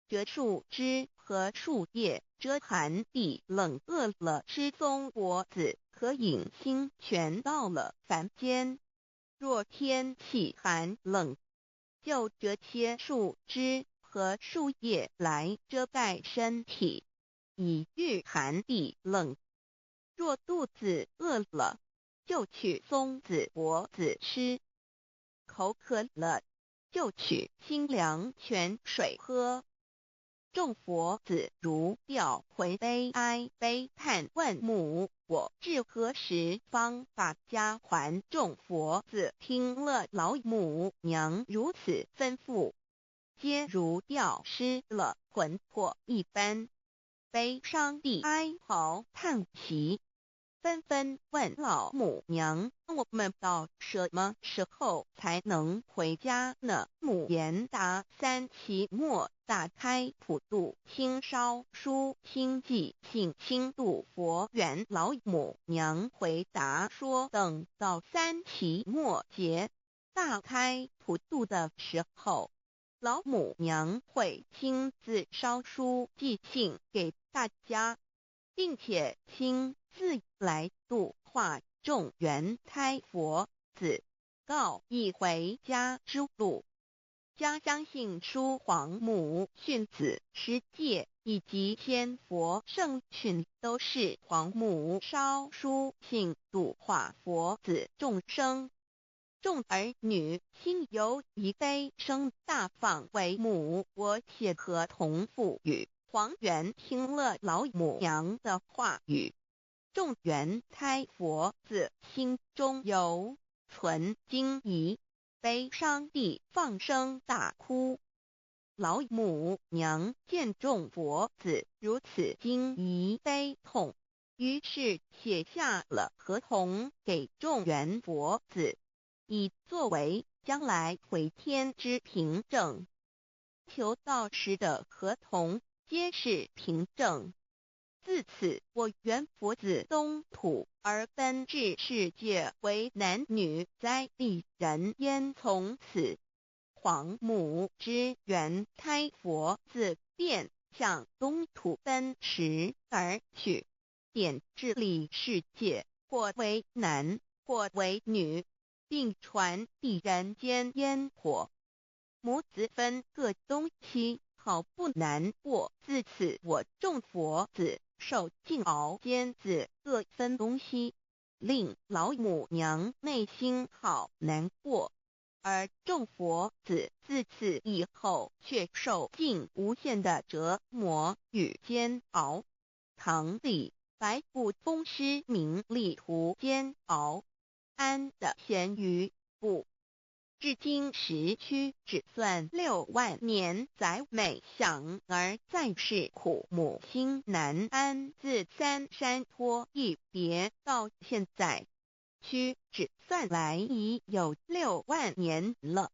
这树枝和树叶遮寒地冷饿了失踪佛子和隐星全到了凡间。若天气寒冷，就这些树枝和树叶来遮盖身体，以御寒地冷。若肚子饿了，就取松子果子吃；口渴了，就取清凉泉水喝。众佛子如吊魂悲哀悲叹问母：我至何时方把家还？众佛子听了老母娘如此吩咐，皆如吊失了魂魄一般，悲伤地哀嚎叹息，纷纷问老母娘：我们到什么时候才能回家呢？母言答：三期末大开普度清烧书清寂信清度佛缘。老母娘回答说：等到三期末节大开普度的时候，老母娘会亲自烧书寄信给大家，并且亲自来度化众元胎佛子，告一回家之路。家相信书皇母训子师戒以及天佛圣训都是皇母烧书信度化佛子众生。众儿女心有一悲生大放为母，我且合同赋予。黄元听了老母娘的话语，众元胎佛子心中有存惊疑，悲伤地放声大哭。老母娘见众佛子如此惊疑悲痛，于是写下了合同给众元佛子，以作为将来回天之凭证。求道时的合同皆是凭证。自此，我元佛子东土而奔至世界为男女在地人焉。从此，皇母之元胎佛子便向东土奔驰而去，点治理世界，或为男，或为女，并传递人间烟火。母子分各东西，好不难过。自此，我众佛子受尽熬煎子各分东西，令老母娘内心好难过。而众佛子自此以后却受尽无限的折磨与煎熬。唐李白骨风师名利图煎熬，安的咸鱼不。至今时区只算6万年，载美想而在世苦母心难安。自三山托一别到现在，区只算来已有6万年了。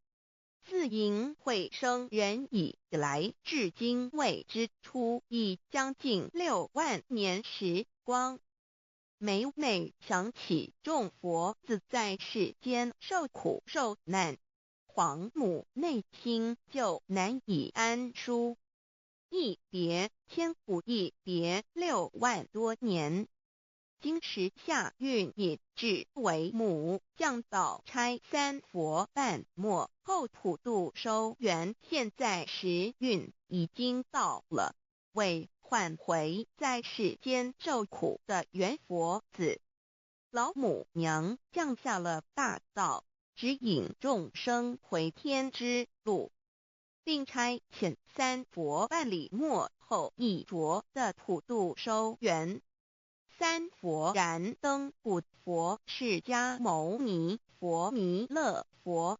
自寅会生人以来，至今未知出，已将近6万年时光。每每想起众佛子在世间受苦受难，皇母内心就难以安舒。一别千古，一别6万多年。今时夏运也至为母降道差三佛半末后普度收圆，现在时运已经到了，为换回在世间受苦的元佛子，老母娘降下了大道，指引众生回天之路，并差遣三佛办理末后一着的普度收圆。三佛燃灯古佛释迦牟尼佛、弥勒佛。